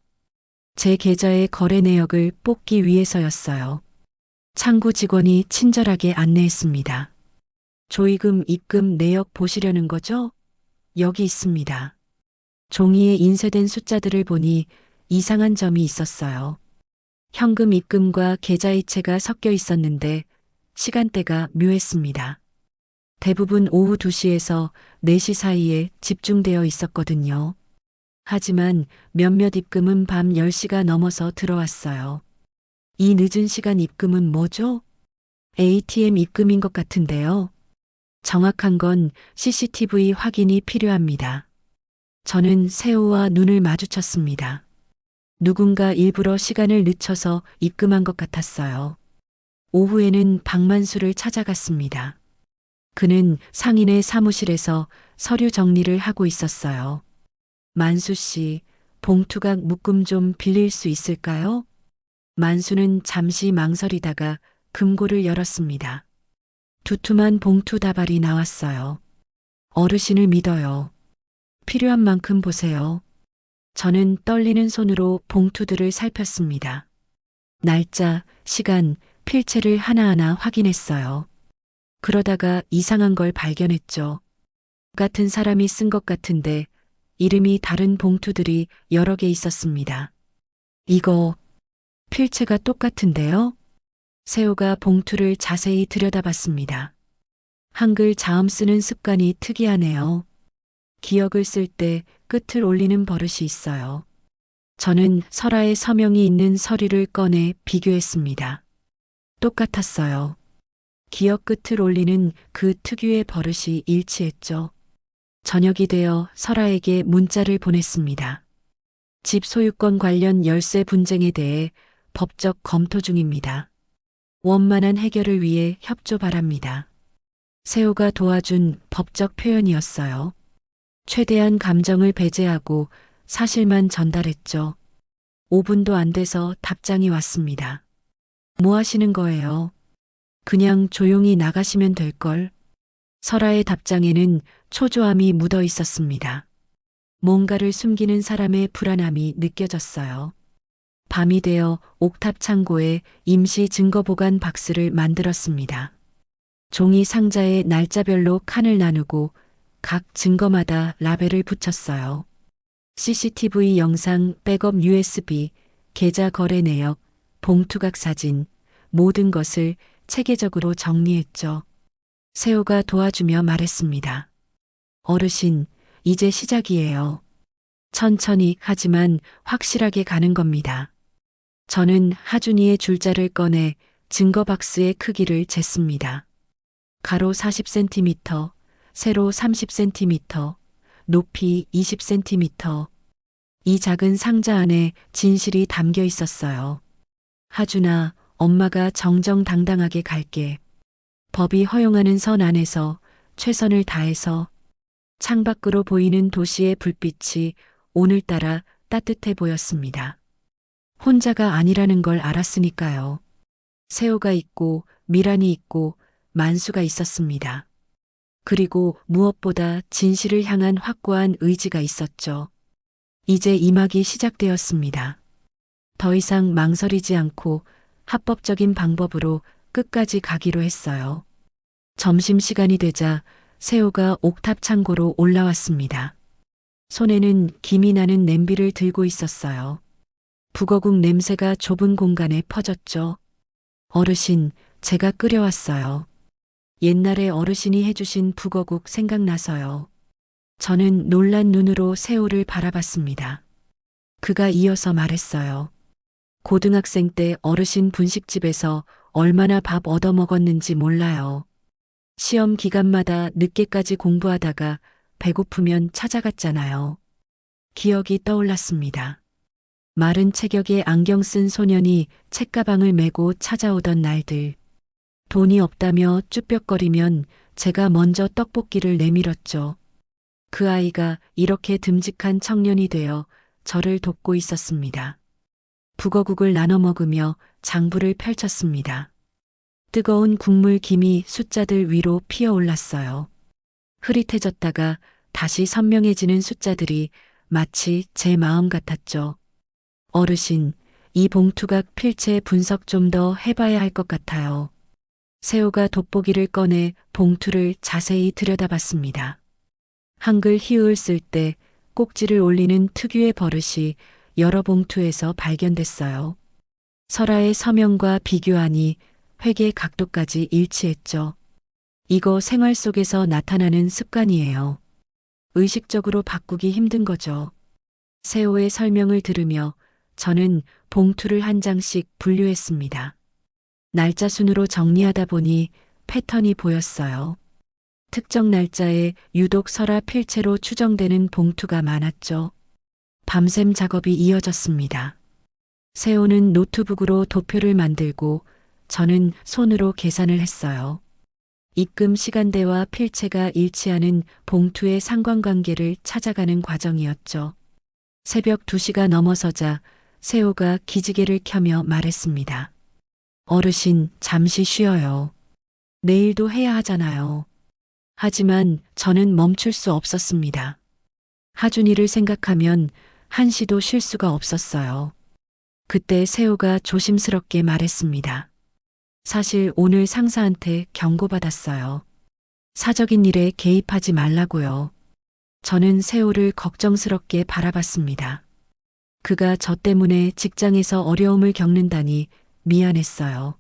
제 계좌의 거래 내역을 뽑기 위해서였어요. 창구 직원이 친절하게 안내했습니다. 조의금 입금 내역 보시려는 거죠? 여기 있습니다. 종이에 인쇄된 숫자들을 보니 이상한 점이 있었어요. 현금 입금과 계좌이체가 섞여 있었는데 시간대가 묘했습니다. 대부분 오후 2시에서 4시 사이에 집중되어 있었거든요. 하지만 몇몇 입금은 밤 10시가 넘어서 들어왔어요. 이 늦은 시간 입금은 뭐죠? ATM 입금인 것 같은데요. 정확한 건 CCTV 확인이 필요합니다. 저는 세호와 눈을 마주쳤습니다. 누군가 일부러 시간을 늦춰서 입금한 것 같았어요. 오후에는 박만수를 찾아갔습니다. 그는 상인의 사무실에서 서류 정리를 하고 있었어요. 만수 씨, 봉투각 묶음 좀 빌릴 수 있을까요? 만수는 잠시 망설이다가 금고를 열었습니다. 두툼한 봉투 다발이 나왔어요. 어르신을 믿어요. 필요한 만큼 보세요. 저는 떨리는 손으로 봉투들을 살폈습니다. 날짜, 시간, 필체를 하나하나 확인했어요. 그러다가 이상한 걸 발견했죠. 같은 사람이 쓴 것 같은데 이름이 다른 봉투들이 여러 개 있었습니다. 이거 필체가 똑같은데요? 세호가 봉투를 자세히 들여다봤습니다. 한글 자음 쓰는 습관이 특이하네요. 기억을 쓸 때 끝을 올리는 버릇이 있어요. 저는 설아의 서명이 있는 서류를 꺼내 비교했습니다. 똑같았어요. 기억 끝을 올리는 그 특유의 버릇이 일치했죠. 저녁이 되어 설아에게 문자를 보냈습니다. 집 소유권 관련 열쇠 분쟁에 대해 법적 검토 중입니다. 원만한 해결을 위해 협조 바랍니다. 세호가 도와준 법적 표현이었어요. 최대한 감정을 배제하고 사실만 전달했죠. 5분도 안 돼서 답장이 왔습니다. 뭐 하시는 거예요? 그냥 조용히 나가시면 될걸. 설아의 답장에는 초조함이 묻어 있었습니다. 뭔가를 숨기는 사람의 불안함이 느껴졌어요. 밤이 되어 옥탑 창고에 임시 증거 보관 박스를 만들었습니다. 종이 상자에 날짜별로 칸을 나누고 각 증거마다 라벨을 붙였어요. CCTV 영상, 백업 USB, 계좌 거래 내역, 봉투각 사진, 모든 것을 체계적으로 정리했죠. 세호가 도와주며 말했습니다. 어르신, 이제 시작이에요. 천천히 하지만 확실하게 가는 겁니다. 저는 하준이의 줄자를 꺼내 증거 박스의 크기를 쟀습니다. 가로 40cm, 세로 30cm, 높이 20cm. 이 작은 상자 안에 진실이 담겨 있었어요. 하준아, 엄마가 정정당당하게 갈게. 법이 허용하는 선 안에서 최선을 다해서 창밖으로 보이는 도시의 불빛이 오늘따라 따뜻해 보였습니다. 혼자가 아니라는 걸 알았으니까요. 세호가 있고 미란이 있고 만수가 있었습니다. 그리고 무엇보다 진실을 향한 확고한 의지가 있었죠. 이제 이막이 시작되었습니다. 더 이상 망설이지 않고 합법적인 방법으로 끝까지 가기로 했어요. 점심시간이 되자 세호가 옥탑 창고로 올라왔습니다. 손에는 김이 나는 냄비를 들고 있었어요. 북어국 냄새가 좁은 공간에 퍼졌죠. 어르신, 제가 끓여왔어요. 옛날에 어르신이 해주신 북어국 생각나서요. 저는 놀란 눈으로 세호를 바라봤습니다. 그가 이어서 말했어요. 고등학생 때 어르신 분식집에서 얼마나 밥 얻어먹었는지 몰라요. 시험 기간마다 늦게까지 공부하다가 배고프면 찾아갔잖아요. 기억이 떠올랐습니다. 마른 체격에 안경 쓴 소년이 책가방을 메고 찾아오던 날들. 돈이 없다며 쭈뼛거리면 제가 먼저 떡볶이를 내밀었죠. 그 아이가 이렇게 듬직한 청년이 되어 저를 돕고 있었습니다. 북어국을 나눠 먹으며 장부를 펼쳤습니다. 뜨거운 국물 김이 숫자들 위로 피어올랐어요. 흐릿해졌다가 다시 선명해지는 숫자들이 마치 제 마음 같았죠. 어르신, 이 봉투각 필체 분석 좀 더 해봐야 할 것 같아요. 세호가 돋보기를 꺼내 봉투를 자세히 들여다봤습니다. 한글 히읗을 쓸 때 꼭지를 올리는 특유의 버릇이 여러 봉투에서 발견됐어요. 설아의 서명과 비교하니 회계 각도까지 일치했죠. 이거 생활 속에서 나타나는 습관이에요. 의식적으로 바꾸기 힘든 거죠. 세호의 설명을 들으며 저는 봉투를 한 장씩 분류했습니다. 날짜 순으로 정리하다 보니 패턴이 보였어요. 특정 날짜에 유독 설아 필체로 추정되는 봉투가 많았죠. 밤샘 작업이 이어졌습니다. 세호는 노트북으로 도표를 만들고 저는 손으로 계산을 했어요. 입금 시간대와 필체가 일치하는 봉투의 상관관계를 찾아가는 과정이었죠. 새벽 2시가 넘어서자 세호가 기지개를 켜며 말했습니다. 어르신, 잠시 쉬어요. 내일도 해야 하잖아요. 하지만 저는 멈출 수 없었습니다. 하준이를 생각하면 한시도 쉴 수가 없었어요. 그때 세호가 조심스럽게 말했습니다. 사실 오늘 상사한테 경고받았어요. 사적인 일에 개입하지 말라고요. 저는 세호를 걱정스럽게 바라봤습니다. 그가 저 때문에 직장에서 어려움을 겪는다니 미안했어요.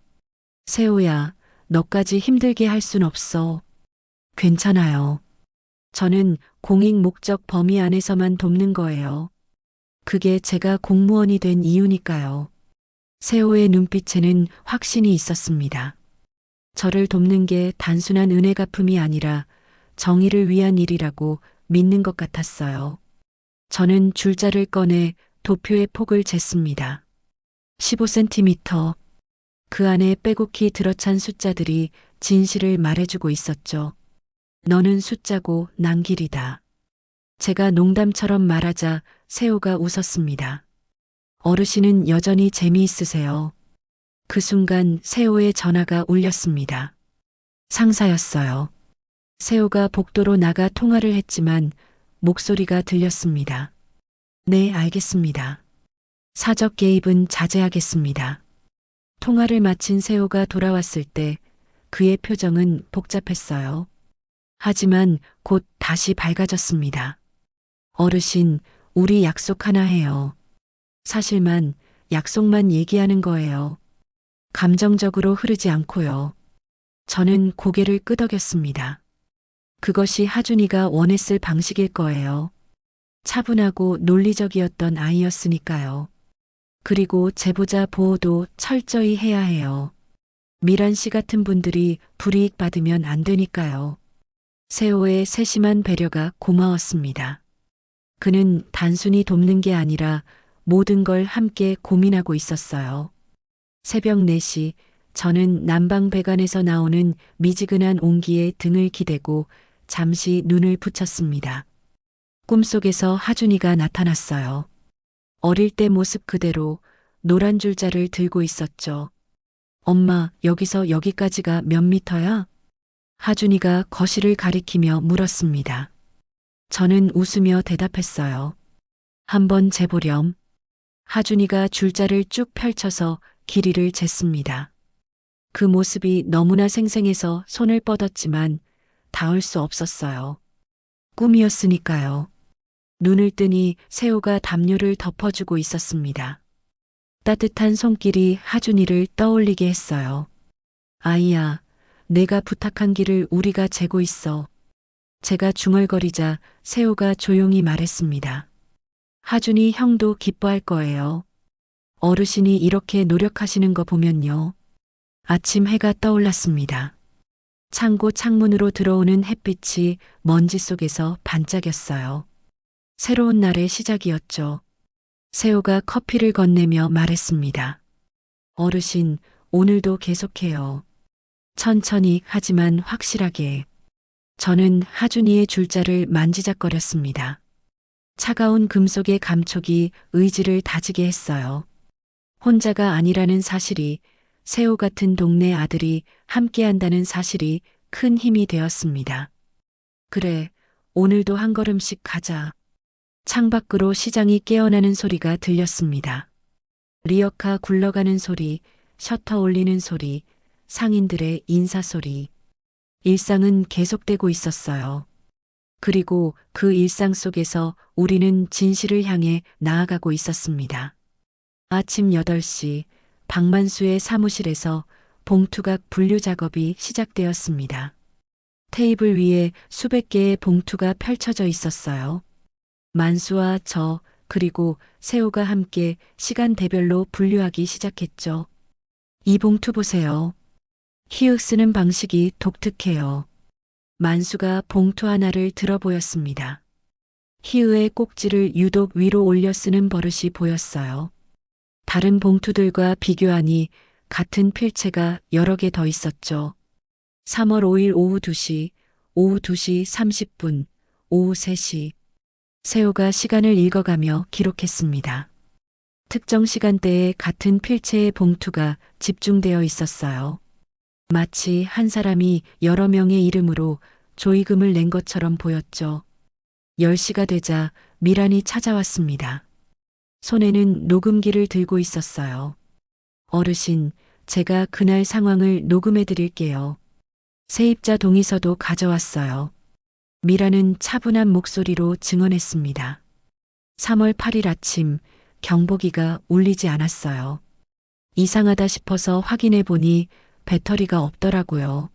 세호야, 너까지 힘들게 할 순 없어. 괜찮아요. 저는 공익 목적 범위 안에서만 돕는 거예요. 그게 제가 공무원이 된 이유니까요. 세호의 눈빛에는 확신이 있었습니다. 저를 돕는 게 단순한 은혜 갚음이 아니라 정의를 위한 일이라고 믿는 것 같았어요. 저는 줄자를 꺼내 도표의 폭을 쟀습니다. 15cm. 그 안에 빼곡히 들어찬 숫자들이 진실을 말해주고 있었죠. 너는 숫자고 난 길이다. 제가 농담처럼 말하자 세호가 웃었습니다. 어르신은 여전히 재미있으세요. 그 순간 세호의 전화가 울렸습니다. 상사였어요. 세호가 복도로 나가 통화를 했지만 목소리가 들렸습니다. 네, 알겠습니다. 사적 개입은 자제하겠습니다. 통화를 마친 세호가 돌아왔을 때 그의 표정은 복잡했어요. 하지만 곧 다시 밝아졌습니다. 어르신, 우리 약속 하나 해요. 사실만, 약속만 얘기하는 거예요. 감정적으로 흐르지 않고요. 저는 고개를 끄덕였습니다. 그것이 하준이가 원했을 방식일 거예요. 차분하고 논리적이었던 아이였으니까요. 그리고 제보자 보호도 철저히 해야 해요. 미란 씨 같은 분들이 불이익 받으면 안 되니까요. 세호의 세심한 배려가 고마웠습니다. 그는 단순히 돕는 게 아니라 모든 걸 함께 고민하고 있었어요. 새벽 4시 저는 난방배관에서 나오는 미지근한 온기에 등을 기대고 잠시 눈을 붙였습니다. 꿈속에서 하준이가 나타났어요. 어릴 때 모습 그대로 노란 줄자를 들고 있었죠. 엄마, 여기서 여기까지가 몇 미터야? 하준이가 거실을 가리키며 물었습니다. 저는 웃으며 대답했어요. 한번 재보렴. 하준이가 줄자를 쭉 펼쳐서 길이를 쟀습니다. 그 모습이 너무나 생생해서 손을 뻗었지만 닿을 수 없었어요. 꿈이었으니까요. 눈을 뜨니 새우가 담요를 덮어주고 있었습니다. 따뜻한 손길이 하준이를 떠올리게 했어요. 아이야, 내가 부탁한 길을 우리가 재고 있어. 제가 중얼거리자 새우가 조용히 말했습니다. 하준이 형도 기뻐할 거예요. 어르신이 이렇게 노력하시는 거 보면요. 아침 해가 떠올랐습니다. 창고 창문으로 들어오는 햇빛이 먼지 속에서 반짝였어요. 새로운 날의 시작이었죠. 새우가 커피를 건네며 말했습니다. 어르신, 오늘도 계속해요. 천천히 하지만 확실하게. 저는 하준이의 줄자를 만지작거렸습니다. 차가운 금속의 감촉이 의지를 다지게 했어요. 혼자가 아니라는 사실이, 새우 같은 동네 아들이 함께한다는 사실이 큰 힘이 되었습니다. 그래, 오늘도 한 걸음씩 가자. 창밖으로 시장이 깨어나는 소리가 들렸습니다. 리어카 굴러가는 소리, 셔터 올리는 소리, 상인들의 인사 소리. 일상은 계속되고 있었어요. 그리고 그 일상 속에서 우리는 진실을 향해 나아가고 있었습니다. 아침 8시 박만수의 사무실에서 봉투각 분류 작업이 시작되었습니다. 테이블 위에 수백 개의 봉투가 펼쳐져 있었어요. 만수와 저 그리고 새우가 함께 시간대별로 분류하기 시작했죠. 이 봉투 보세요. 히읗 쓰는 방식이 독특해요. 만수가 봉투 하나를 들어 보였습니다. 히읗의 꼭지를 유독 위로 올려 쓰는 버릇이 보였어요. 다른 봉투들과 비교하니 같은 필체가 여러 개 더 있었죠. 3월 5일 오후 2시, 오후 2시 30분, 오후 3시. 새우가 시간을 읽어가며 기록했습니다. 특정 시간대에 같은 필체의 봉투가 집중되어 있었어요. 마치 한 사람이 여러 명의 이름으로 조의금을 낸 것처럼 보였죠. 10시가 되자 미란이 찾아왔습니다. 손에는 녹음기를 들고 있었어요. 어르신, 제가 그날 상황을 녹음해 드릴게요. 세입자 동의서도 가져왔어요. 미라는 차분한 목소리로 증언했습니다. 3월 8일 아침 경보기가 울리지 않았어요. 이상하다 싶어서 확인해 보니 배터리가 없더라고요.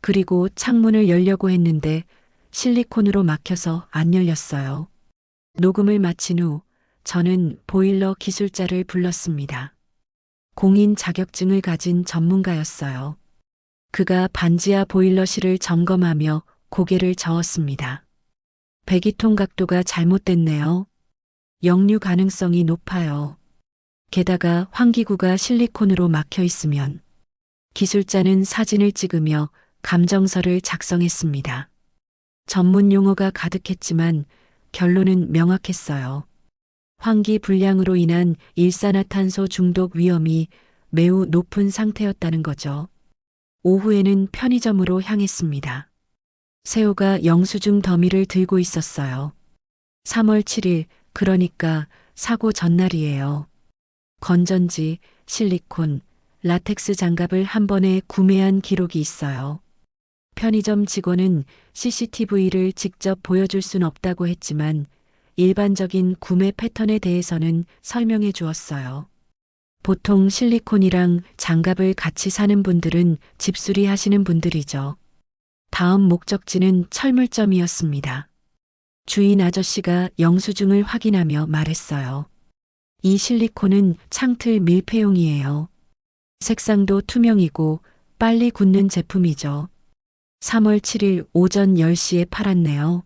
그리고 창문을 열려고 했는데 실리콘으로 막혀서 안 열렸어요. 녹음을 마친 후 저는 보일러 기술자를 불렀습니다. 공인 자격증을 가진 전문가였어요. 그가 반지하 보일러실을 점검하며 고개를 저었습니다. 배기통 각도가 잘못됐네요. 역류 가능성이 높아요. 게다가 환기구가 실리콘으로 막혀 있으면. 기술자는 사진을 찍으며 감정서를 작성했습니다. 전문 용어가 가득했지만 결론은 명확했어요. 환기 불량으로 인한 일산화탄소 중독 위험이 매우 높은 상태였다는 거죠. 오후에는 편의점으로 향했습니다. 새우가 영수증 더미를 들고 있었어요. 3월 7일, 그러니까 사고 전날이에요. 건전지, 실리콘, 라텍스 장갑을 한 번에 구매한 기록이 있어요. 편의점 직원은 CCTV를 직접 보여줄 순 없다고 했지만 일반적인 구매 패턴에 대해서는 설명해 주었어요. 보통 실리콘이랑 장갑을 같이 사는 분들은 집수리 하시는 분들이죠. 다음 목적지는 철물점이었습니다. 주인 아저씨가 영수증을 확인하며 말했어요. 이 실리콘은 창틀 밀폐용이에요. 색상도 투명이고 빨리 굳는 제품이죠. 3월 7일 오전 10시에 팔았네요.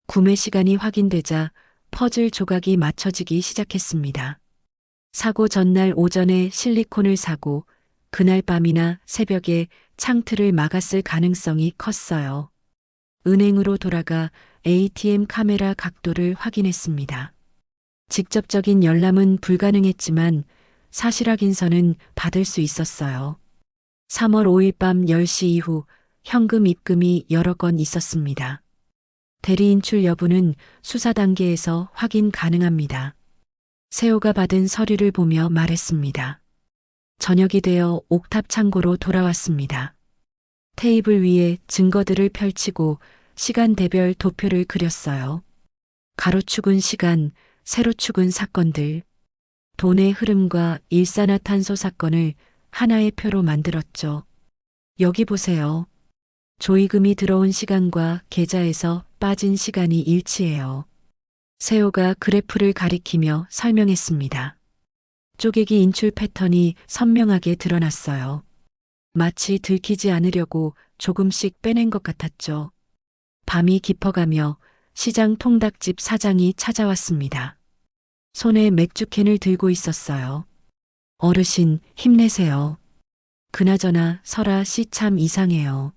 구매 시간이 확인되자 퍼즐 조각이 맞춰지기 시작했습니다. 사고 전날 오전에 실리콘을 사고 그날 밤이나 새벽에 창틀을 막았을 가능성이 컸어요. 은행으로 돌아가 ATM 카메라 각도를 확인했습니다. 직접적인 열람은 불가능했지만 사실 확인서는 받을 수 있었어요. 3월 5일 밤 10시 이후 현금 입금이 여러 건 있었습니다. 대리 인출 여부는 수사 단계에서 확인 가능합니다. 세호가 받은 서류를 보며 말했습니다. 저녁이 되어 옥탑 창고로 돌아왔습니다. 테이블 위에 증거들을 펼치고 시간대별 도표를 그렸어요. 가로축은 시간, 세로축은 사건들, 돈의 흐름과 일산화탄소 사건을 하나의 표로 만들었죠. 여기 보세요. 조의금이 들어온 시간과 계좌에서 빠진 시간이 일치해요. 세호가 그래프를 가리키며 설명했습니다. 쪼개기 인출 패턴이 선명하게 드러났어요. 마치 들키지 않으려고 조금씩 빼낸 것 같았죠. 밤이 깊어가며 시장 통닭집 사장이 찾아왔습니다. 손에 맥주캔을 들고 있었어요. 어르신, 힘내세요. 그나저나 설아 씨 참 이상해요.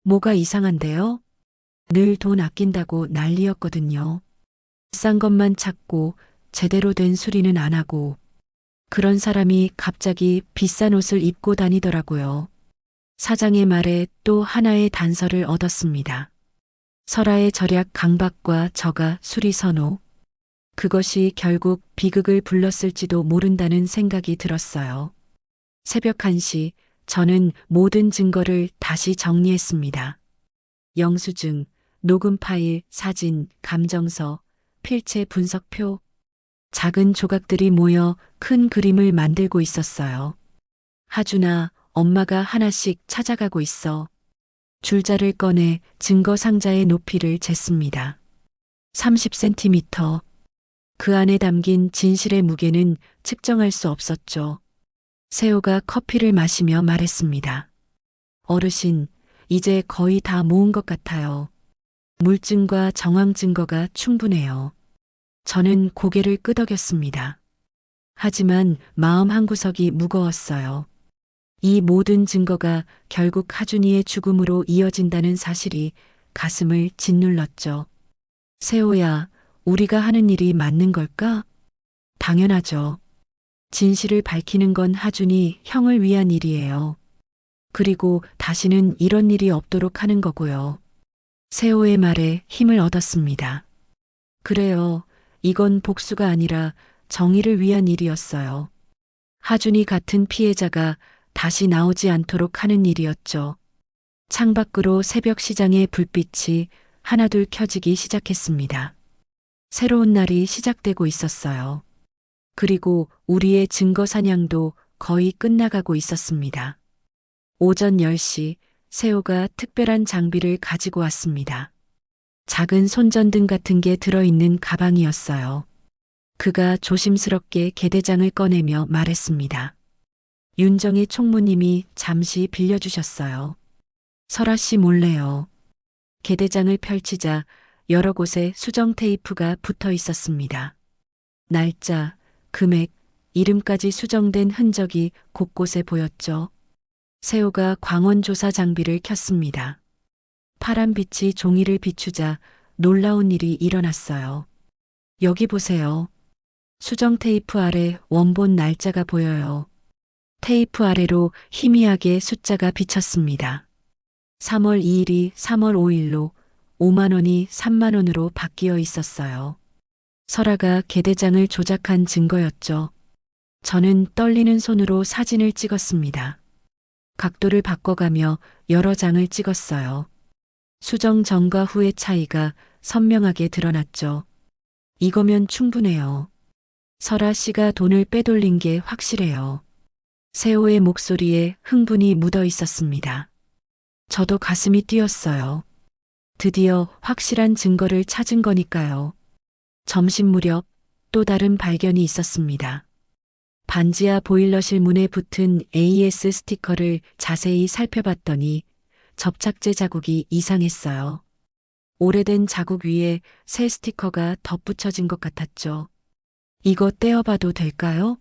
뭐가 이상한데요? 늘 돈 아낀다고 난리였거든요. 싼 것만 찾고 제대로 된 수리는 안 하고 그런 사람이 갑자기 비싼 옷을 입고 다니더라고요. 사장의 말에 또 하나의 단서를 얻었습니다. 설아의 절약 강박과 저가 수리 선호. 그것이 결국 비극을 불렀을지도 모른다는 생각이 들었어요. 새벽 1시 저는 모든 증거를 다시 정리했습니다. 영수증, 녹음 파일, 사진, 감정서, 필체 분석표. 작은 조각들이 모여 큰 그림을 만들고 있었어요. 하준아, 엄마가 하나씩 찾아가고 있어. 줄자를 꺼내 증거 상자의 높이를 쟀습니다. 30cm. 그 안에 담긴 진실의 무게는 측정할 수 없었죠. 세호가 커피를 마시며 말했습니다. 어르신, 이제 거의 다 모은 것 같아요. 물증과 정황 증거가 충분해요. 저는 고개를 끄덕였습니다. 하지만 마음 한구석이 무거웠어요. 이 모든 증거가 결국 하준이의 죽음으로 이어진다는 사실이 가슴을 짓눌렀죠. 세호야, 우리가 하는 일이 맞는 걸까? 당연하죠. 진실을 밝히는 건 하준이 형을 위한 일이에요. 그리고 다시는 이런 일이 없도록 하는 거고요. 세호의 말에 힘을 얻었습니다. 그래요. 이건 복수가 아니라 정의를 위한 일이었어요. 하준이 같은 피해자가 다시 나오지 않도록 하는 일이었죠. 창밖으로 새벽 시장의 불빛이 하나둘 켜지기 시작했습니다. 새로운 날이 시작되고 있었어요. 그리고 우리의 증거 사냥도 거의 끝나가고 있었습니다. 오전 10시 세호가 특별한 장비를 가지고 왔습니다. 작은 손전등 같은 게 들어있는 가방이었어요. 그가 조심스럽게 계대장을 꺼내며 말했습니다. 윤정희 총무님이 잠시 빌려주셨어요. 설아 씨 몰래요. 계대장을 펼치자 여러 곳에 수정 테이프가 붙어 있었습니다. 날짜, 금액, 이름까지 수정된 흔적이 곳곳에 보였죠. 세호가 광원조사 장비를 켰습니다. 파란 빛이 종이를 비추자 놀라운 일이 일어났어요. 여기 보세요. 수정 테이프 아래 원본 날짜가 보여요. 테이프 아래로 희미하게 숫자가 비쳤습니다. 3월 2일이 3월 5일로 5만 원이 3만 원으로 바뀌어 있었어요. 설아가 계대장을 조작한 증거였죠. 저는 떨리는 손으로 사진을 찍었습니다. 각도를 바꿔가며 여러 장을 찍었어요. 수정 전과 후의 차이가 선명하게 드러났죠. 이거면 충분해요. 설아 씨가 돈을 빼돌린 게 확실해요. 세호의 목소리에 흥분이 묻어 있었습니다. 저도 가슴이 뛰었어요. 드디어 확실한 증거를 찾은 거니까요. 점심 무렵 또 다른 발견이 있었습니다. 반지하 보일러실 문에 붙은 AS 스티커를 자세히 살펴봤더니 접착제 자국이 이상했어요. 오래된 자국 위에 새 스티커가 덧붙여진 것 같았죠. 이거 떼어봐도 될까요?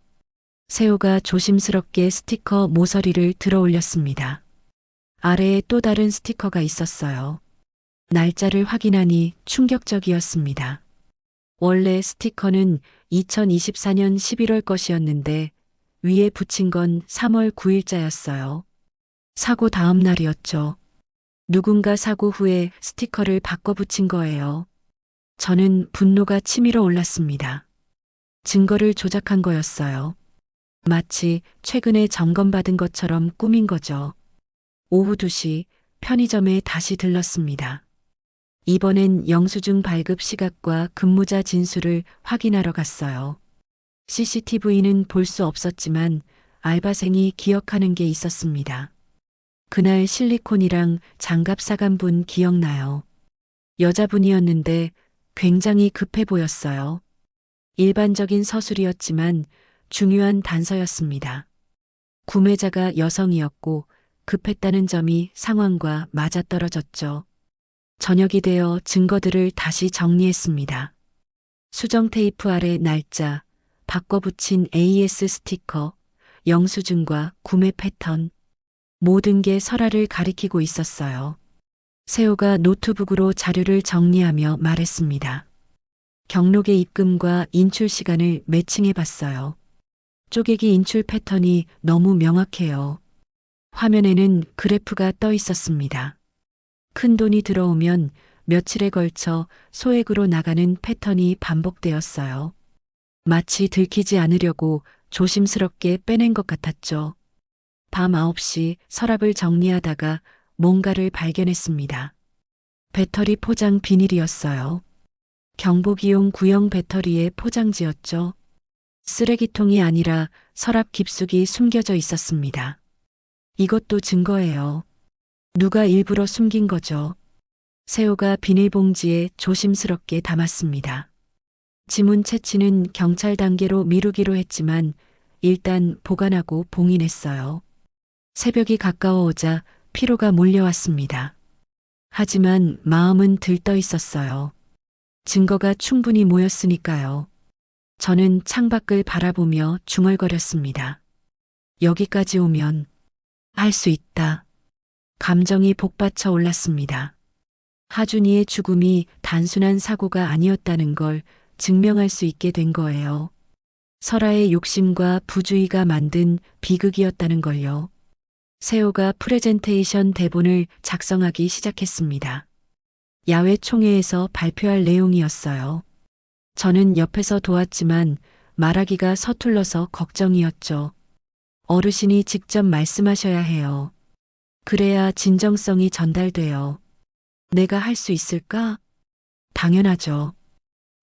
세호가 조심스럽게 스티커 모서리를 들어 올렸습니다. 아래에 또 다른 스티커가 있었어요. 날짜를 확인하니 충격적이었습니다. 원래 스티커는 2024년 11월 것이었는데 위에 붙인 건 3월 9일자였어요. 사고 다음 날이었죠. 누군가 사고 후에 스티커를 바꿔 붙인 거예요. 저는 분노가 치밀어 올랐습니다. 증거를 조작한 거였어요. 마치 최근에 점검받은 것처럼 꾸민 거죠. 오후 2시 편의점에 다시 들렀습니다. 이번엔 영수증 발급 시각과 근무자 진술을 확인하러 갔어요. CCTV는 볼 수 없었지만 알바생이 기억하는 게 있었습니다. 그날 실리콘이랑 장갑 사간 분 기억나요. 여자분이었는데 굉장히 급해 보였어요. 일반적인 서술이었지만 중요한 단서였습니다. 구매자가 여성이었고 급했다는 점이 상황과 맞아떨어졌죠. 저녁이 되어 증거들을 다시 정리했습니다. 수정 테이프 아래 날짜, 바꿔 붙인 AS 스티커, 영수증과 구매 패턴, 모든 게 설화를 가리키고 있었어요. 세호가 노트북으로 자료를 정리하며 말했습니다. 경록의 입금과 인출 시간을 매칭해 봤어요. 쪼개기 인출 패턴이 너무 명확해요. 화면에는 그래프가 떠 있었습니다. 큰 돈이 들어오면 며칠에 걸쳐 소액으로 나가는 패턴이 반복되었어요. 마치 들키지 않으려고 조심스럽게 빼낸 것 같았죠. 밤 9시 서랍을 정리하다가 뭔가를 발견했습니다. 배터리 포장 비닐이었어요. 경보기용 구형 배터리의 포장지였죠. 쓰레기통이 아니라 서랍 깊숙이 숨겨져 있었습니다. 이것도 증거예요. 누가 일부러 숨긴 거죠. 세호가 비닐봉지에 조심스럽게 담았습니다. 지문 채취는 경찰 단계로 미루기로 했지만 일단 보관하고 봉인했어요. 새벽이 가까워오자 피로가 몰려왔습니다. 하지만 마음은 들떠 있었어요. 증거가 충분히 모였으니까요. 저는 창밖을 바라보며 중얼거렸습니다. 여기까지 오면 할 수 있다. 감정이 복받쳐 올랐습니다. 하준이의 죽음이 단순한 사고가 아니었다는 걸 증명할 수 있게 된 거예요. 설아의 욕심과 부주의가 만든 비극이었다는 걸요. 세호가 프레젠테이션 대본을 작성하기 시작했습니다. 야외 총회에서 발표할 내용이었어요. 저는 옆에서 도왔지만 말하기가 서툴러서 걱정이었죠. 어르신이 직접 말씀하셔야 해요. 그래야 진정성이 전달돼요. 내가 할 수 있을까? 당연하죠.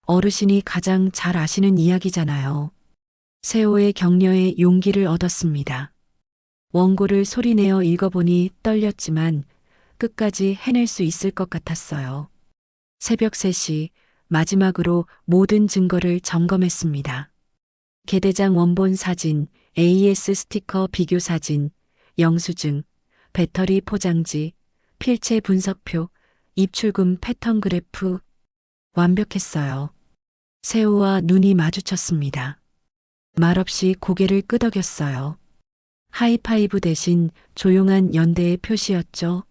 어르신이 가장 잘 아시는 이야기잖아요. 세호의 격려에 용기를 얻었습니다. 원고를 소리내어 읽어보니 떨렸지만 끝까지 해낼 수 있을 것 같았어요. 새벽 3시 마지막으로 모든 증거를 점검했습니다. 개대장 원본 사진, AS 스티커 비교 사진, 영수증, 배터리 포장지, 필체 분석표, 입출금 패턴 그래프. 완벽했어요. 세호와 눈이 마주쳤습니다. 말없이 고개를 끄덕였어요. 하이파이브 대신 조용한 연대의 표시였죠.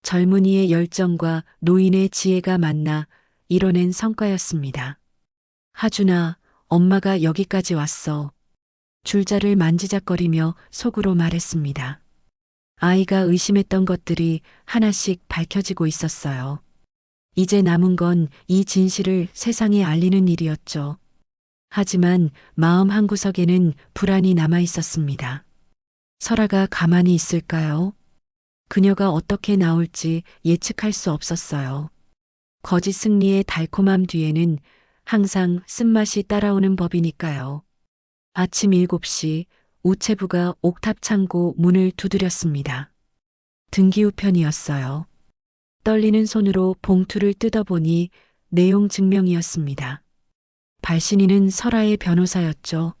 젊은이의 열정과 노인의 지혜가 만나 이뤄낸 성과였습니다. 하준아, 엄마가 여기까지 왔어. 줄자를 만지작거리며 속으로 말했습니다. 아이가 의심했던 것들이 하나씩 밝혀지고 있었어요. 이제 남은 건 이 진실을 세상에 알리는 일이었죠. 하지만 마음 한구석에는 불안이 남아 있었습니다. 설아가 가만히 있을까요? 그녀가 어떻게 나올지 예측할 수 없었어요. 거짓 승리의 달콤함 뒤에는 항상 쓴맛이 따라오는 법이니까요. 아침 7시 우체부가 옥탑 창고 문을 두드렸습니다. 등기우편이었어요. 떨리는 손으로 봉투를 뜯어보니 내용 증명이었습니다. 발신인은 설아의 변호사였죠.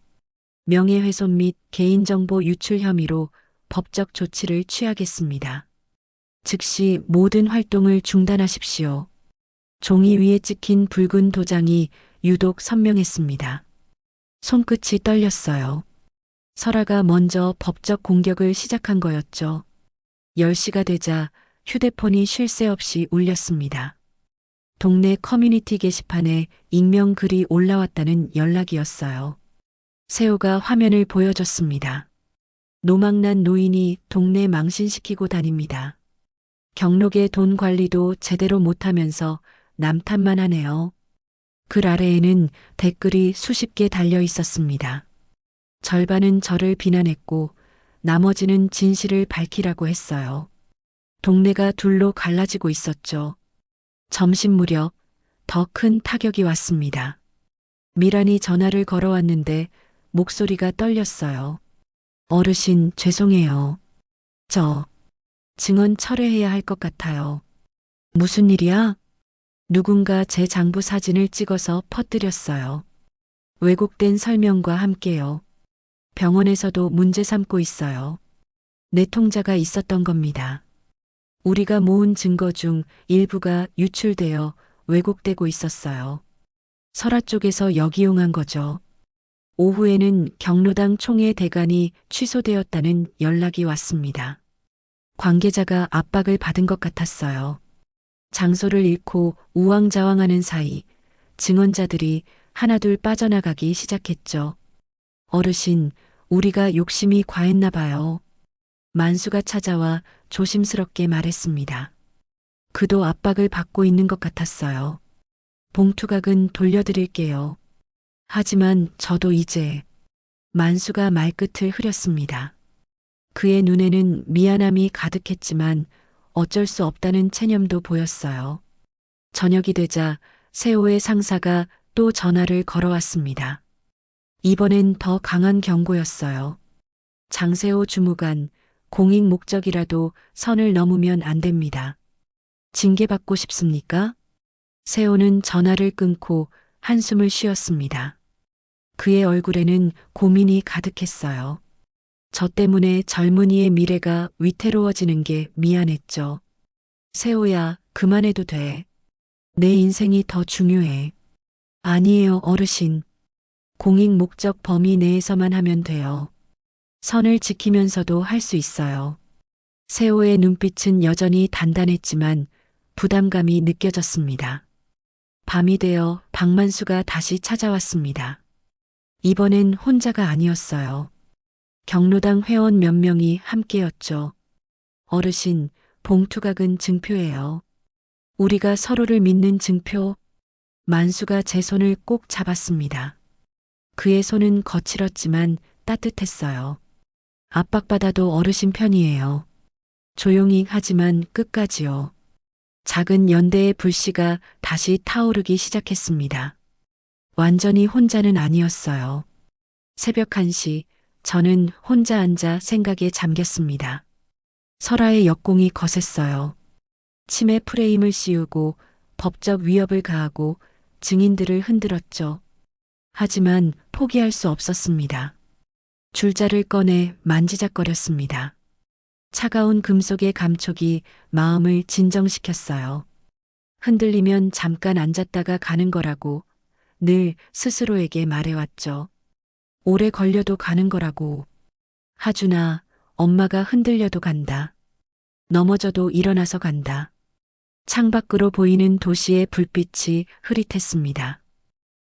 명예훼손 및 개인정보 유출 혐의로 법적 조치를 취하겠습니다. 즉시 모든 활동을 중단하십시오. 종이 위에 찍힌 붉은 도장이 유독 선명했습니다. 손끝이 떨렸어요. 설아가 먼저 법적 공격을 시작한 거였죠. 10시가 되자 휴대폰이 쉴 새 없이 울렸습니다. 동네 커뮤니티 게시판에 익명 글이 올라왔다는 연락이었어요. 세호가 화면을 보여줬습니다. 노망난 노인이 동네 망신시키고 다닙니다. 경록의 돈 관리도 제대로 못하면서 남 탓만 하네요. 글 아래에는 댓글이 수십 개 달려 있었습니다. 절반은 저를 비난했고 나머지는 진실을 밝히라고 했어요. 동네가 둘로 갈라지고 있었죠. 점심 무렵 더 큰 타격이 왔습니다. 미란이 전화를 걸어왔는데 목소리가 떨렸어요. 어르신, 죄송해요. 저 증언 철회해야 할 것 같아요. 무슨 일이야? 누군가 제 장부 사진을 찍어서 퍼뜨렸어요. 왜곡된 설명과 함께요. 병원에서도 문제 삼고 있어요. 내 통자가 있었던 겁니다. 우리가 모은 증거 중 일부가 유출되어 왜곡되고 있었어요. 설화 쪽에서 역이용한 거죠. 오후에는 경로당 총회 대관이 취소되었다는 연락이 왔습니다. 관계자가 압박을 받은 것 같았어요. 장소를 잃고 우왕좌왕하는 사이 증언자들이 하나둘 빠져나가기 시작했죠. 어르신, 우리가 욕심이 과했나 봐요. 만수가 찾아와 조심스럽게 말했습니다. 그도 압박을 받고 있는 것 같았어요. 봉투각은 돌려드릴게요. 하지만 저도 이제 만수가 말끝을 흐렸습니다. 그의 눈에는 미안함이 가득했지만 어쩔 수 없다는 체념도 보였어요. 저녁이 되자 세호의 상사가 또 전화를 걸어왔습니다. 이번엔 더 강한 경고였어요. 장세호 주무관, 공익 목적이라도 선을 넘으면 안 됩니다. 징계받고 싶습니까? 세호는 전화를 끊고 한숨을 쉬었습니다. 그의 얼굴에는 고민이 가득했어요. 저 때문에 젊은이의 미래가 위태로워지는 게 미안했죠. 세호야, 그만해도 돼. 내 인생이 더 중요해. 아니에요, 어르신. 공익 목적 범위 내에서만 하면 돼요. 선을 지키면서도 할 수 있어요. 세호의 눈빛은 여전히 단단했지만 부담감이 느껴졌습니다. 밤이 되어 박만수가 다시 찾아왔습니다. 이번엔 혼자가 아니었어요. 경로당 회원 몇 명이 함께였죠. 어르신, 봉투각은 증표예요. 우리가 서로를 믿는 증표. 만수가 제 손을 꼭 잡았습니다. 그의 손은 거칠었지만 따뜻했어요. 압박받아도 어르신 편이에요. 조용히 하지만 끝까지요. 작은 연대의 불씨가 다시 타오르기 시작했습니다. 완전히 혼자는 아니었어요. 새벽 1시, 저는 혼자 앉아 생각에 잠겼습니다. 설아의 역공이 거셌어요. 치매 프레임을 씌우고 법적 위협을 가하고 증인들을 흔들었죠. 하지만 포기할 수 없었습니다. 줄자를 꺼내 만지작거렸습니다. 차가운 금속의 감촉이 마음을 진정시켰어요. 흔들리면 잠깐 앉았다가 가는 거라고 늘 스스로에게 말해왔죠. 오래 걸려도 가는 거라고. 하준아, 엄마가 흔들려도 간다. 넘어져도 일어나서 간다. 창밖으로 보이는 도시의 불빛이 흐릿했습니다.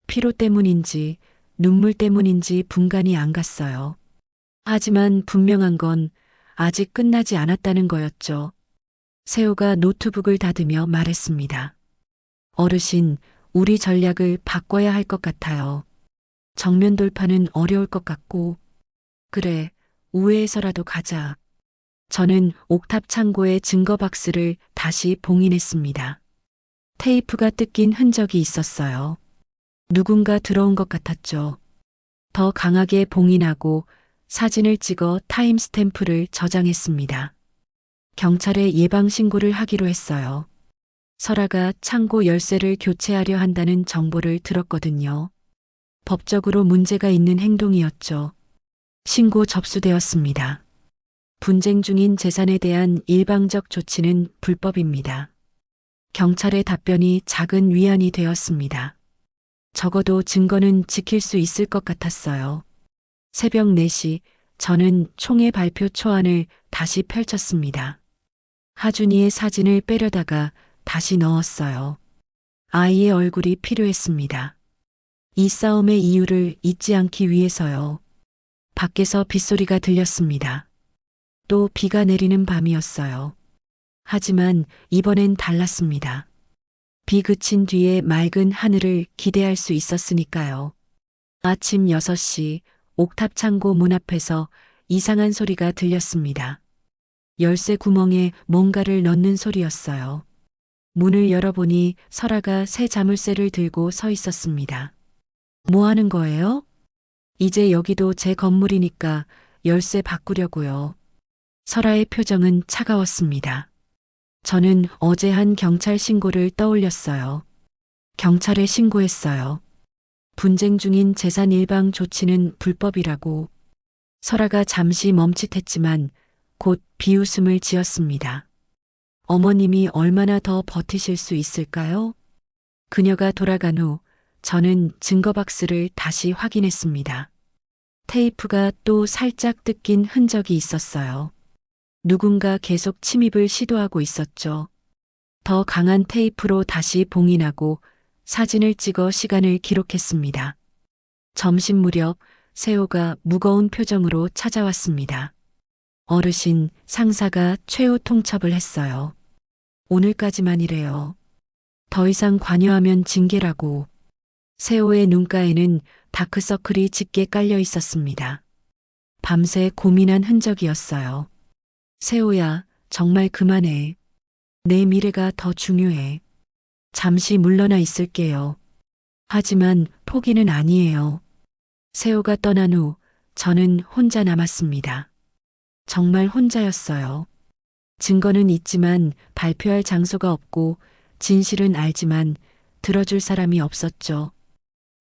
피로 때문인지 눈물 때문인지 분간이 안 갔어요. 하지만 분명한 건 아직 끝나지 않았다는 거였죠. 세호가 노트북을 닫으며 말했습니다. 어르신, 우리 전략을 바꿔야 할 것 같아요. 정면 돌파는 어려울 것 같고. 그래, 우회해서라도 가자. 저는 옥탑 창고의 증거 박스를 다시 봉인했습니다. 테이프가 뜯긴 흔적이 있었어요. 누군가 들어온 것 같았죠. 더 강하게 봉인하고 사진을 찍어 타임스탬프를 저장했습니다. 경찰에 예방신고를 하기로 했어요. 설아가 창고 열쇠를 교체하려 한다는 정보를 들었거든요. 법적으로 문제가 있는 행동이었죠. 신고 접수되었습니다. 분쟁 중인 재산에 대한 일방적 조치는 불법입니다. 경찰의 답변이 작은 위안이 되었습니다. 적어도 증거는 지킬 수 있을 것 같았어요. 새벽 4시 저는 총회 발표 초안을 다시 펼쳤습니다. 하준이의 사진을 빼려다가 다시 넣었어요. 아이의 얼굴이 필요했습니다. 이 싸움의 이유를 잊지 않기 위해서요. 밖에서 빗소리가 들렸습니다. 또 비가 내리는 밤이었어요. 하지만 이번엔 달랐습니다. 비 그친 뒤에 맑은 하늘을 기대할 수 있었으니까요. 아침 6시 옥탑 창고 문 앞에서 이상한 소리가 들렸습니다. 열쇠 구멍에 뭔가를 넣는 소리였어요. 문을 열어보니 설아가 새 자물쇠를 들고 서 있었습니다. 뭐 하는 거예요? 이제 여기도 제 건물이니까 열쇠 바꾸려고요. 설아의 표정은 차가웠습니다. 저는 어제 한 경찰 신고를 떠올렸어요. 경찰에 신고했어요. 분쟁 중인 재산 일방 조치는 불법이라고. 설아가 잠시 멈칫했지만 곧 비웃음을 지었습니다. 어머님이 얼마나 더 버티실 수 있을까요? 그녀가 돌아간 후 저는 증거 박스를 다시 확인했습니다. 테이프가 또 살짝 뜯긴 흔적이 있었어요. 누군가 계속 침입을 시도하고 있었죠. 더 강한 테이프로 다시 봉인하고 사진을 찍어 시간을 기록했습니다. 점심 무렵 세호가 무거운 표정으로 찾아왔습니다. 어르신, 상사가 최후 통첩을 했어요. 오늘까지만이래요. 더 이상 관여하면 징계라고. 세호의 눈가에는 다크서클이 짙게 깔려 있었습니다. 밤새 고민한 흔적이었어요. 세호야, 정말 그만해. 내 미래가 더 중요해. 잠시 물러나 있을게요. 하지만 포기는 아니에요. 세호가 떠난 후 저는 혼자 남았습니다. 정말 혼자였어요. 증거는 있지만 발표할 장소가 없고 진실은 알지만 들어줄 사람이 없었죠.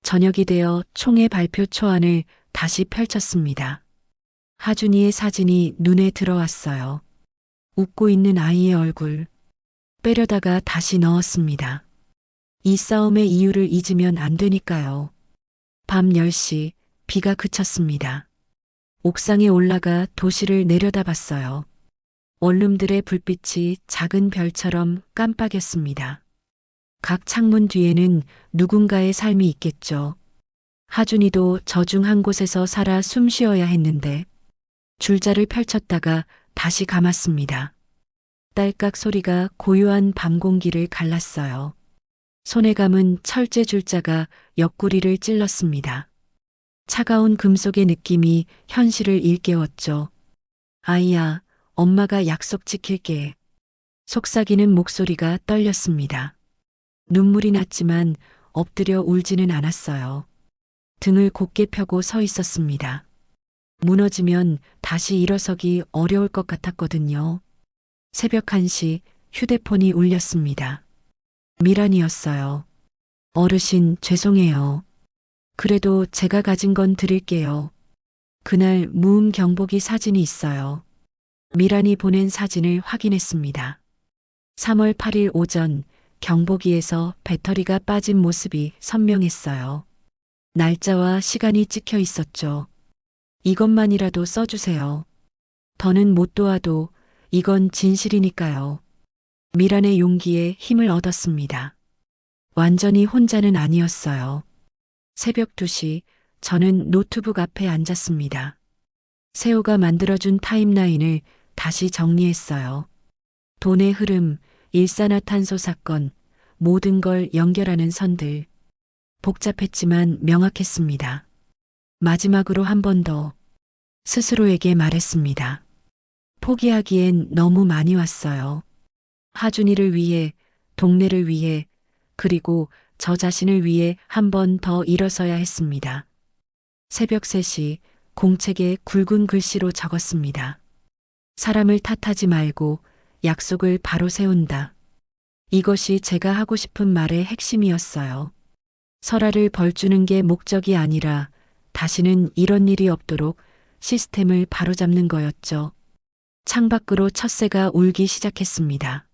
저녁이 되어 총회 발표 초안을 다시 펼쳤습니다. 하준이의 사진이 눈에 들어왔어요. 웃고 있는 아이의 얼굴. 빼려다가 다시 넣었습니다. 이 싸움의 이유를 잊으면 안 되니까요. 밤 10시 비가 그쳤습니다. 옥상에 올라가 도시를 내려다봤어요. 원룸들의 불빛이 작은 별처럼 깜빡였습니다. 각 창문 뒤에는 누군가의 삶이 있겠죠. 하준이도 저 중 한 곳에서 살아 숨 쉬어야 했는데 줄자를 펼쳤다가 다시 감았습니다. 딸깍 소리가 고요한 밤 공기를 갈랐어요. 손에 감은 철제 줄자가 옆구리를 찔렀습니다. 차가운 금속의 느낌이 현실을 일깨웠죠. 아이야, 엄마가 약속 지킬게. 속삭이는 목소리가 떨렸습니다. 눈물이 났지만 엎드려 울지는 않았어요. 등을 곧게 펴고 서 있었습니다. 무너지면 다시 일어서기 어려울 것 같았거든요. 새벽 1시 휴대폰이 울렸습니다. 미란이었어요. 어르신, 죄송해요. 그래도 제가 가진 건 드릴게요. 그날 무음 경보기 사진이 있어요. 미란이 보낸 사진을 확인했습니다. 3월 8일 오전 경보기에서 배터리가 빠진 모습이 선명했어요. 날짜와 시간이 찍혀 있었죠. 이것만이라도 써주세요. 더는 못 도와도 이건 진실이니까요. 미란의 용기에 힘을 얻었습니다. 완전히 혼자는 아니었어요. 새벽 2시 저는 노트북 앞에 앉았습니다. 세호가 만들어준 타임라인을 다시 정리했어요. 돈의 흐름, 일산화탄소 사건, 모든 걸 연결하는 선들. 복잡했지만 명확했습니다. 마지막으로 한 번 더 스스로에게 말했습니다. 포기하기엔 너무 많이 왔어요. 하준이를 위해, 동네를 위해, 그리고 저 자신을 위해 한 번 더 일어서야 했습니다. 새벽 3시 공책에 굵은 글씨로 적었습니다. 사람을 탓하지 말고 약속을 바로 세운다. 이것이 제가 하고 싶은 말의 핵심이었어요. 설아를 벌주는 게 목적이 아니라 다시는 이런 일이 없도록 시스템을 바로잡는 거였죠. 창밖으로 첫새가 울기 시작했습니다.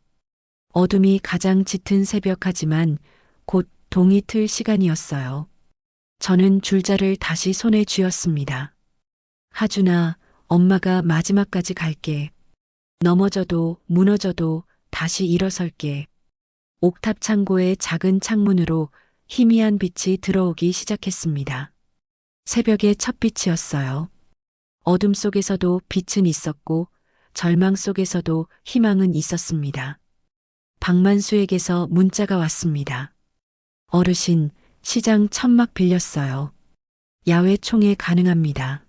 어둠이 가장 짙은 새벽하지만 곧 동이 틀 시간이었어요. 저는 줄자를 다시 손에 쥐었습니다. 하준아, 엄마가 마지막까지 갈게. 넘어져도 무너져도 다시 일어설게. 옥탑 창고의 작은 창문으로 희미한 빛이 들어오기 시작했습니다. 새벽의 첫 빛이었어요. 어둠 속에서도 빛은 있었고 절망 속에서도 희망은 있었습니다. 박만수에게서 문자가 왔습니다. 어르신, 시장 천막 빌렸어요. 야외 총회 가능합니다.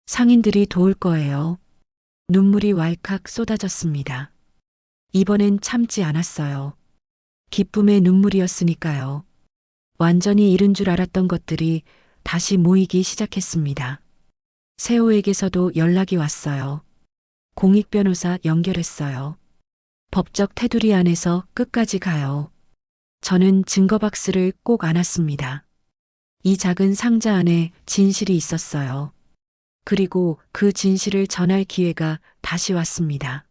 상인들이 도울 거예요. 눈물이 왈칵 쏟아졌습니다. 이번엔 참지 않았어요. 기쁨의 눈물이었으니까요. 완전히 잃은 줄 알았던 것들이 다시 모이기 시작했습니다. 세호에게서도 연락이 왔어요. 공익 변호사 연결했어요. 법적 테두리 안에서 끝까지 가요. 저는 증거 박스를 꼭 안았습니다. 이 작은 상자 안에 진실이 있었어요. 그리고 그 진실을 전할 기회가 다시 왔습니다.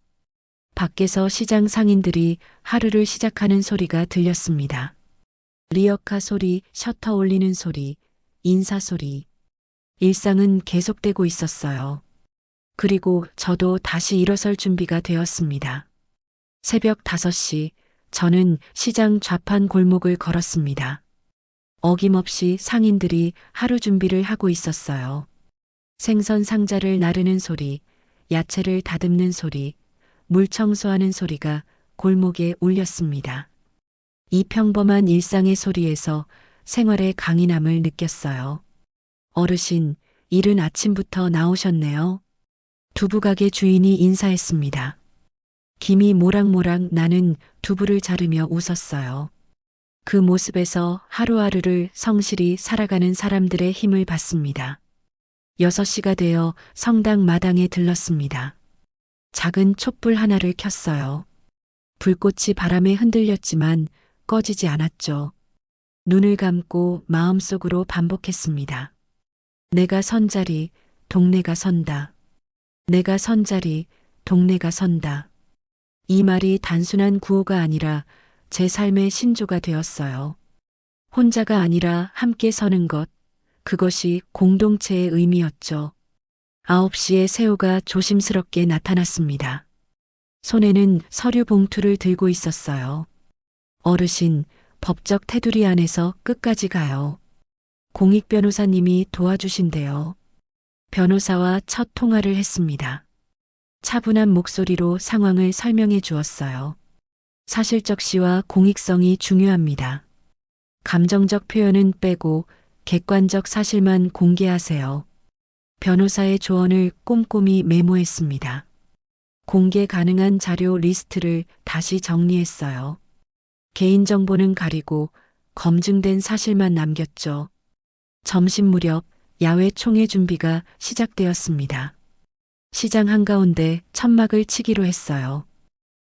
밖에서 시장 상인들이 하루를 시작하는 소리가 들렸습니다. 리어카 소리, 셔터 올리는 소리, 인사 소리. 일상은 계속되고 있었어요. 그리고 저도 다시 일어설 준비가 되었습니다. 새벽 5시, 저는 시장 좌판 골목을 걸었습니다. 어김없이 상인들이 하루 준비를 하고 있었어요. 생선 상자를 나르는 소리, 야채를 다듬는 소리, 물 청소하는 소리가 골목에 울렸습니다. 이 평범한 일상의 소리에서 생활의 강인함을 느꼈어요. 어르신, 이른 아침부터 나오셨네요. 두부가게 주인이 인사했습니다. 김이 모락모락 나는 두부를 자르며 웃었어요. 그 모습에서 하루하루를 성실히 살아가는 사람들의 힘을 봤습니다. 6시가 되어 성당 마당에 들렀습니다. 작은 촛불 하나를 켰어요. 불꽃이 바람에 흔들렸지만 꺼지지 않았죠. 눈을 감고 마음속으로 반복했습니다. 내가 선 자리, 동네가 선다. 내가 선 자리, 동네가 선다. 이 말이 단순한 구호가 아니라 제 삶의 신조가 되었어요. 혼자가 아니라 함께 서는 것, 그것이 공동체의 의미였죠. 9시에 세호가 조심스럽게 나타났습니다. 손에는 서류 봉투를 들고 있었어요. 어르신, 법적 테두리 안에서 끝까지 가요. 공익 변호사님이 도와주신대요. 변호사와 첫 통화를 했습니다. 차분한 목소리로 상황을 설명해 주었어요. 사실적 시와 공익성이 중요합니다. 감정적 표현은 빼고 객관적 사실만 공개하세요. 변호사의 조언을 꼼꼼히 메모했습니다. 공개 가능한 자료 리스트를 다시 정리했어요. 개인정보는 가리고 검증된 사실만 남겼죠. 점심 무렵 야외 총회 준비가 시작되었습니다. 시장 한가운데 천막을 치기로 했어요.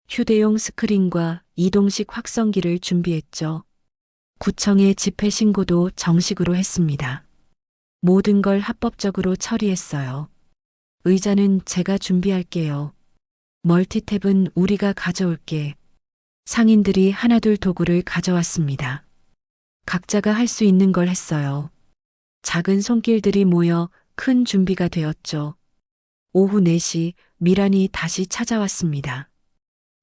휴대용 스크린과 이동식 확성기를 준비했죠. 구청의 집회 신고도 정식으로 했습니다. 모든 걸 합법적으로 처리했어요. 의자는 제가 준비할게요. 멀티탭은 우리가 가져올게. 상인들이 하나둘 도구를 가져왔습니다. 각자가 할 수 있는 걸 했어요. 작은 손길들이 모여 큰 준비가 되었죠. 오후 4시 미란이 다시 찾아왔습니다.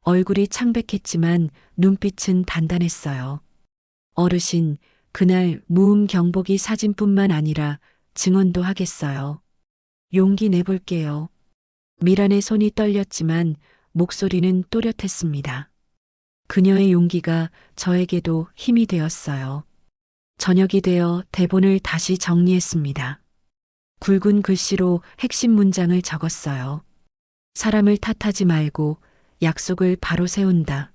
얼굴이 창백했지만 눈빛은 단단했어요. 어르신, 그날 무음 경보기 사진뿐만 아니라 증언도 하겠어요. 용기 내볼게요. 미란의 손이 떨렸지만 목소리는 또렷했습니다. 그녀의 용기가 저에게도 힘이 되었어요. 저녁이 되어 대본을 다시 정리했습니다. 굵은 글씨로 핵심 문장을 적었어요. 사람을 탓하지 말고 약속을 바로 세운다.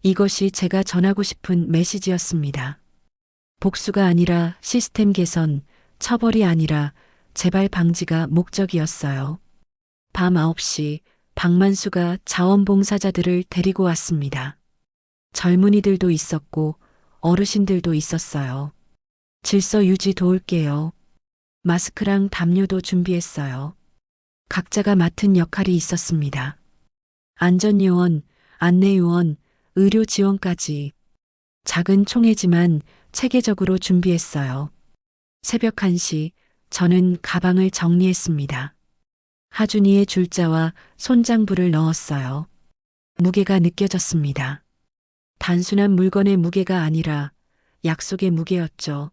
이것이 제가 전하고 싶은 메시지였습니다. 복수가 아니라 시스템 개선, 처벌이 아니라 재발 방지가 목적이었어요. 밤 9시 박만수가 자원봉사자들을 데리고 왔습니다. 젊은이들도 있었고 어르신들도 있었어요. 질서 유지 도울게요. 마스크랑 담요도 준비했어요. 각자가 맡은 역할이 있었습니다. 안전요원, 안내요원, 의료 지원까지. 작은 총회지만 체계적으로 준비했어요. 새벽 1시 저는 가방을 정리했습니다. 하준이의 줄자와 손장부를 넣었어요. 무게가 느껴졌습니다. 단순한 물건의 무게가 아니라 약속의 무게였죠.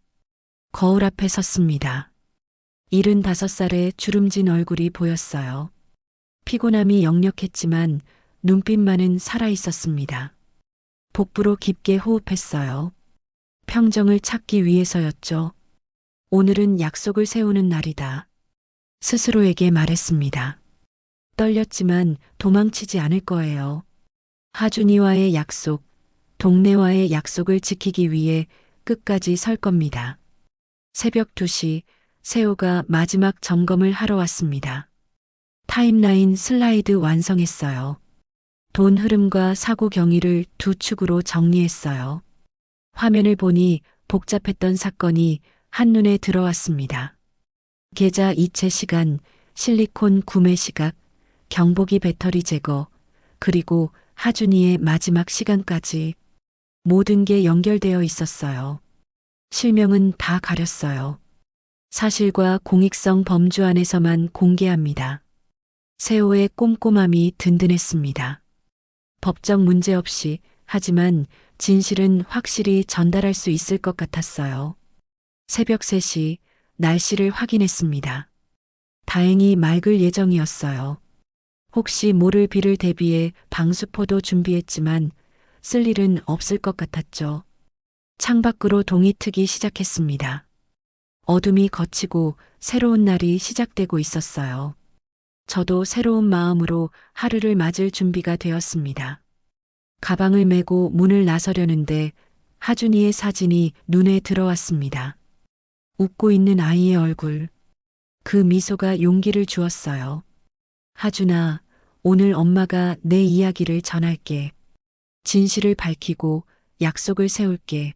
거울 앞에 섰습니다. 75살의 주름진 얼굴이 보였어요. 피곤함이 역력했지만 눈빛만은 살아있었습니다. 복부로 깊게 호흡했어요. 평정을 찾기 위해서였죠. 오늘은 약속을 세우는 날이다. 스스로에게 말했습니다. 떨렸지만 도망치지 않을 거예요. 하준이와의 약속, 동네와의 약속을 지키기 위해 끝까지 설 겁니다. 새벽 2시, 세호가 마지막 점검을 하러 왔습니다. 타임라인 슬라이드 완성했어요. 돈 흐름과 사고 경위를 두 축으로 정리했어요. 화면을 보니 복잡했던 사건이 한눈에 들어왔습니다. 계좌 이체 시간, 실리콘 구매 시각, 경보기 배터리 제거, 그리고 하준이의 마지막 시간까지 모든 게 연결되어 있었어요. 실명은 다 가렸어요. 사실과 공익성 범주 안에서만 공개합니다. 세호의 꼼꼼함이 든든했습니다. 법적 문제 없이, 하지만 진실은 확실히 전달할 수 있을 것 같았어요. 새벽 3시 날씨를 확인했습니다. 다행히 맑을 예정이었어요. 혹시 모를 비를 대비해 방수포도 준비했지만 쓸 일은 없을 것 같았죠. 창밖으로 동이 트기 시작했습니다. 어둠이 걷히고 새로운 날이 시작되고 있었어요. 저도 새로운 마음으로 하루를 맞을 준비가 되었습니다. 가방을 메고 문을 나서려는데 하준이의 사진이 눈에 들어왔습니다. 웃고 있는 아이의 얼굴. 그 미소가 용기를 주었어요. 하준아, 오늘 엄마가 내 이야기를 전할게. 진실을 밝히고 약속을 세울게.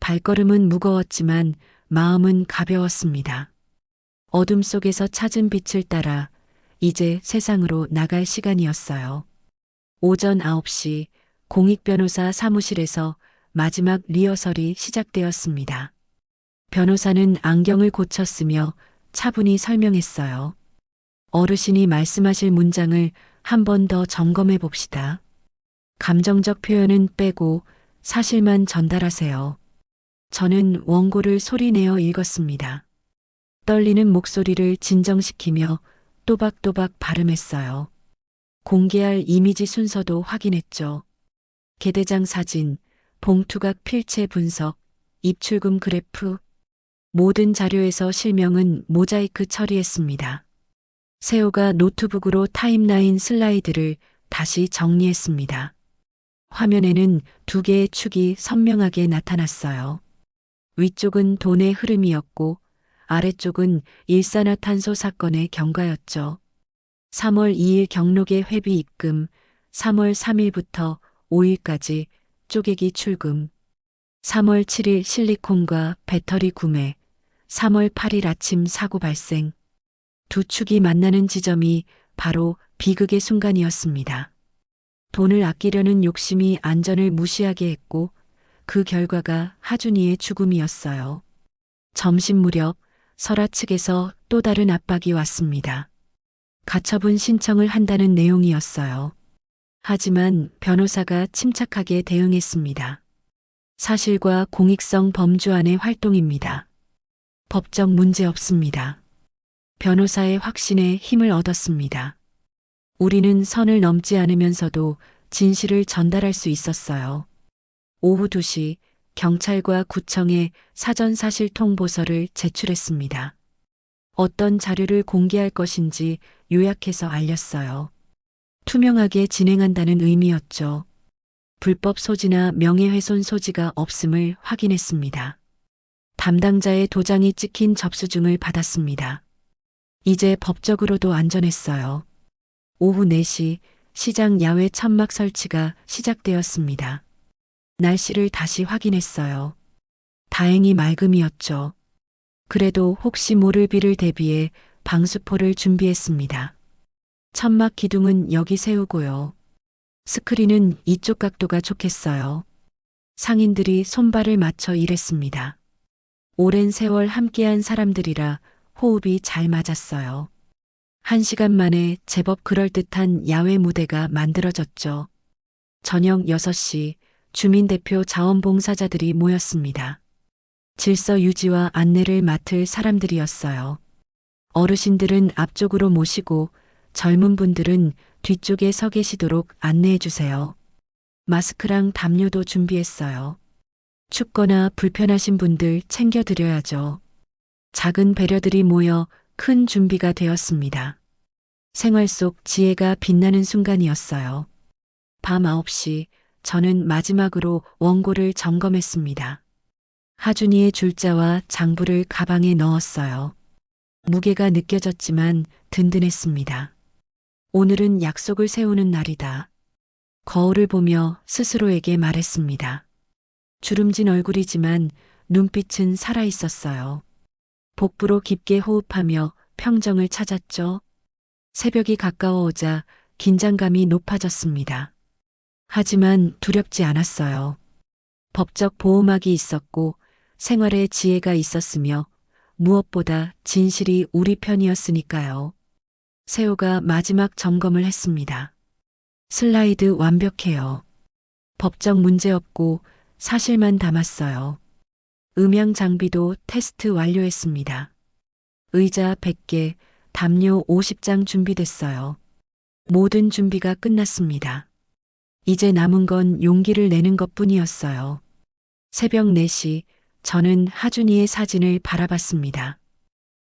발걸음은 무거웠지만 마음은 가벼웠습니다. 어둠 속에서 찾은 빛을 따라 이제 세상으로 나갈 시간이었어요. 오전 9시 공익변호사 사무실에서 마지막 리허설이 시작되었습니다. 변호사는 안경을 고쳤으며 차분히 설명했어요. 어르신이 말씀하실 문장을 한 번 더 점검해 봅시다. 감정적 표현은 빼고 사실만 전달하세요. 저는 원고를 소리내어 읽었습니다. 떨리는 목소리를 진정시키며 또박또박 발음했어요. 공개할 이미지 순서도 확인했죠. 개대장 사진, 봉투각 필체 분석, 입출금 그래프, 모든 자료에서 실명은 모자이크 처리했습니다. 세호가 노트북으로 타임라인 슬라이드를 다시 정리했습니다. 화면에는 두 개의 축이 선명하게 나타났어요. 위쪽은 돈의 흐름이었고 아래쪽은 일산화탄소 사건의 경과였죠. 3월 2일 경록의 회비 입금, 3월 3일부터 5일까지 쪼개기 출금, 3월 7일 실리콘과 배터리 구매, 3월 8일 아침 사고 발생. 두 축이 만나는 지점이 바로 비극의 순간이었습니다. 돈을 아끼려는 욕심이 안전을 무시하게 했고 그 결과가 하준이의 죽음이었어요. 점심 무렵 설아 측에서 또 다른 압박이 왔습니다. 가처분 신청을 한다는 내용이었어요. 하지만 변호사가 침착하게 대응했습니다. 사실과 공익성 범주 안의 활동입니다. 법적 문제 없습니다. 변호사의 확신에 힘을 얻었습니다. 우리는 선을 넘지 않으면서도 진실을 전달할 수 있었어요. 오후 2시 경찰과 구청에 사전 사실 통보서를 제출했습니다. 어떤 자료를 공개할 것인지 요약해서 알렸어요. 투명하게 진행한다는 의미였죠. 불법 소지나 명예훼손 소지가 없음을 확인했습니다. 담당자의 도장이 찍힌 접수증을 받았습니다. 이제 법적으로도 안전했어요. 오후 4시 시장 야외 천막 설치가 시작되었습니다. 날씨를 다시 확인했어요. 다행히 맑음이었죠. 그래도 혹시 모를 비를 대비해 방수포를 준비했습니다. 천막 기둥은 여기 세우고요. 스크린은 이쪽 각도가 좋겠어요. 상인들이 손발을 맞춰 일했습니다. 오랜 세월 함께한 사람들이라 호흡이 잘 맞았어요. 1시간 만에 제법 그럴듯한 야외 무대가 만들어졌죠. 저녁 6시 주민대표 자원봉사자들이 모였습니다. 질서 유지와 안내를 맡을 사람들이었어요. 어르신들은 앞쪽으로 모시고 젊은 분들은 뒤쪽에 서 계시도록 안내해 주세요. 마스크랑 담요도 준비했어요. 춥거나 불편하신 분들 챙겨드려야죠. 작은 배려들이 모여 큰 준비가 되었습니다. 생활 속 지혜가 빛나는 순간이었어요. 밤 9시 저는 마지막으로 원고를 점검했습니다. 하준이의 줄자와 장부를 가방에 넣었어요. 무게가 느껴졌지만 든든했습니다. 오늘은 약속을 세우는 날이다. 거울을 보며 스스로에게 말했습니다. 주름진 얼굴이지만 눈빛은 살아있었어요. 복부로 깊게 호흡하며 평정을 찾았죠. 새벽이 가까워오자 긴장감이 높아졌습니다. 하지만 두렵지 않았어요. 법적 보호막이 있었고 생활의 지혜가 있었으며 무엇보다 진실이 우리 편이었으니까요. 세호가 마지막 점검을 했습니다. 슬라이드 완벽해요. 법적 문제 없고 사실만 담았어요. 음향 장비도 테스트 완료했습니다. 의자 100개, 담요 50장 준비됐어요. 모든 준비가 끝났습니다. 이제 남은 건 용기를 내는 것뿐이었어요. 새벽 4시 저는 하준이의 사진을 바라봤습니다.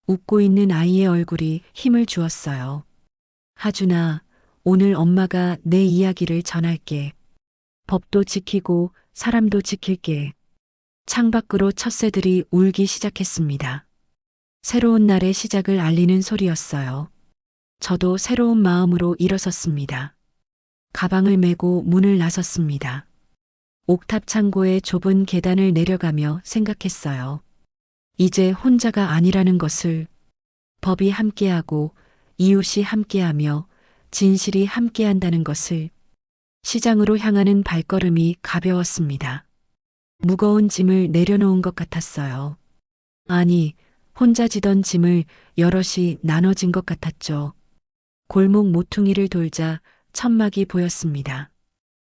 웃고 있는 아이의 얼굴이 힘을 주었어요. 하준아, 오늘 엄마가 내 이야기를 전할게. 법도 지키고 사람도 지킬게. 창밖으로 첫새들이 울기 시작했습니다. 새로운 날의 시작을 알리는 소리였어요. 저도 새로운 마음으로 일어섰습니다. 가방을 메고 문을 나섰습니다. 옥탑 창고의 좁은 계단을 내려가며 생각했어요. 이제 혼자가 아니라는 것을, 법이 함께하고 이웃이 함께하며 진실이 함께한다는 것을. 시장으로 향하는 발걸음이 가벼웠습니다. 무거운 짐을 내려놓은 것 같았어요. 아니, 혼자 지던 짐을 여럿이 나눠진 것 같았죠. 골목 모퉁이를 돌자 천막이 보였습니다.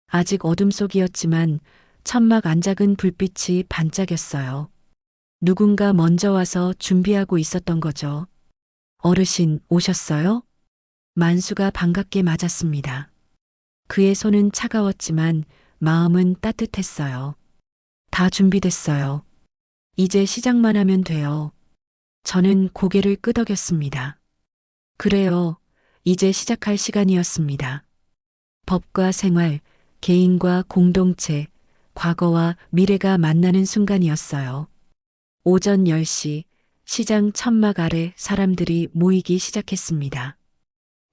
아직 어둠 속이었지만 천막 안작은 불빛이 반짝였어요. 누군가 먼저 와서 준비하고 있었던 거죠. 어르신 오셨어요? 만수가 반갑게 맞았습니다. 그의 손은 차가웠지만 마음은 따뜻했어요. 다 준비됐어요. 이제 시작만 하면 돼요. 저는 고개를 끄덕였습니다. 그래요. 이제 시작할 시간이었습니다. 법과 생활, 개인과 공동체, 과거와 미래가 만나는 순간이었어요. 오전 10시 시장 천막 아래 사람들이 모이기 시작했습니다.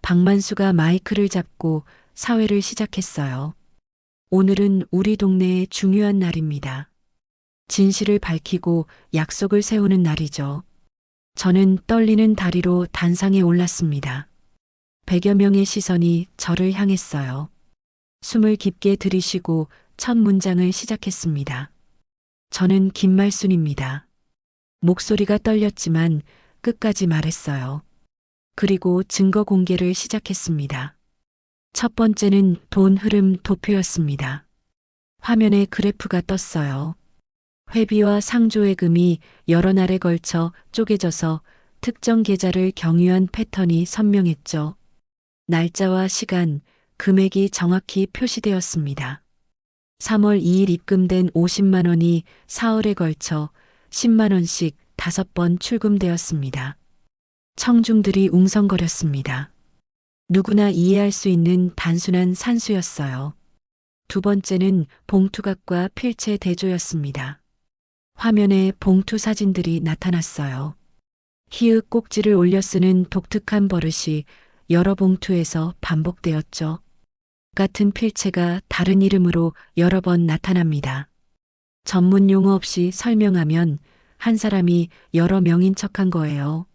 박만수가 마이크를 잡고 사회를 시작했어요. 오늘은 우리 동네의 중요한 날입니다. 진실을 밝히고 약속을 세우는 날이죠. 저는 떨리는 다리로 단상에 올랐습니다. 100여 명의 시선이 저를 향했어요. 숨을 깊게 들이쉬고 첫 문장을 시작했습니다. 저는 김말순입니다. 목소리가 떨렸지만 끝까지 말했어요. 그리고 증거 공개를 시작했습니다. 첫 번째는 돈 흐름 도표였습니다. 화면에 그래프가 떴어요. 회비와 상조회금이 여러 날에 걸쳐 쪼개져서 특정 계좌를 경유한 패턴이 선명했죠. 날짜와 시간, 금액이 정확히 표시되었습니다. 3월 2일 입금된 50만 원이 4월에 걸쳐 10만 원씩 5번 출금되었습니다. 청중들이 웅성거렸습니다. 누구나 이해할 수 있는 단순한 산수였어요. 두 번째는 봉투각과 필체 대조였습니다. 화면에 봉투 사진들이 나타났어요. 히읗 꼭지를 올려 쓰는 독특한 버릇이 여러 봉투에서 반복되었죠. 같은 필체가 다른 이름으로 여러 번 나타납니다. 전문 용어 없이 설명하면 한 사람이 여러 명인 척한 거예요.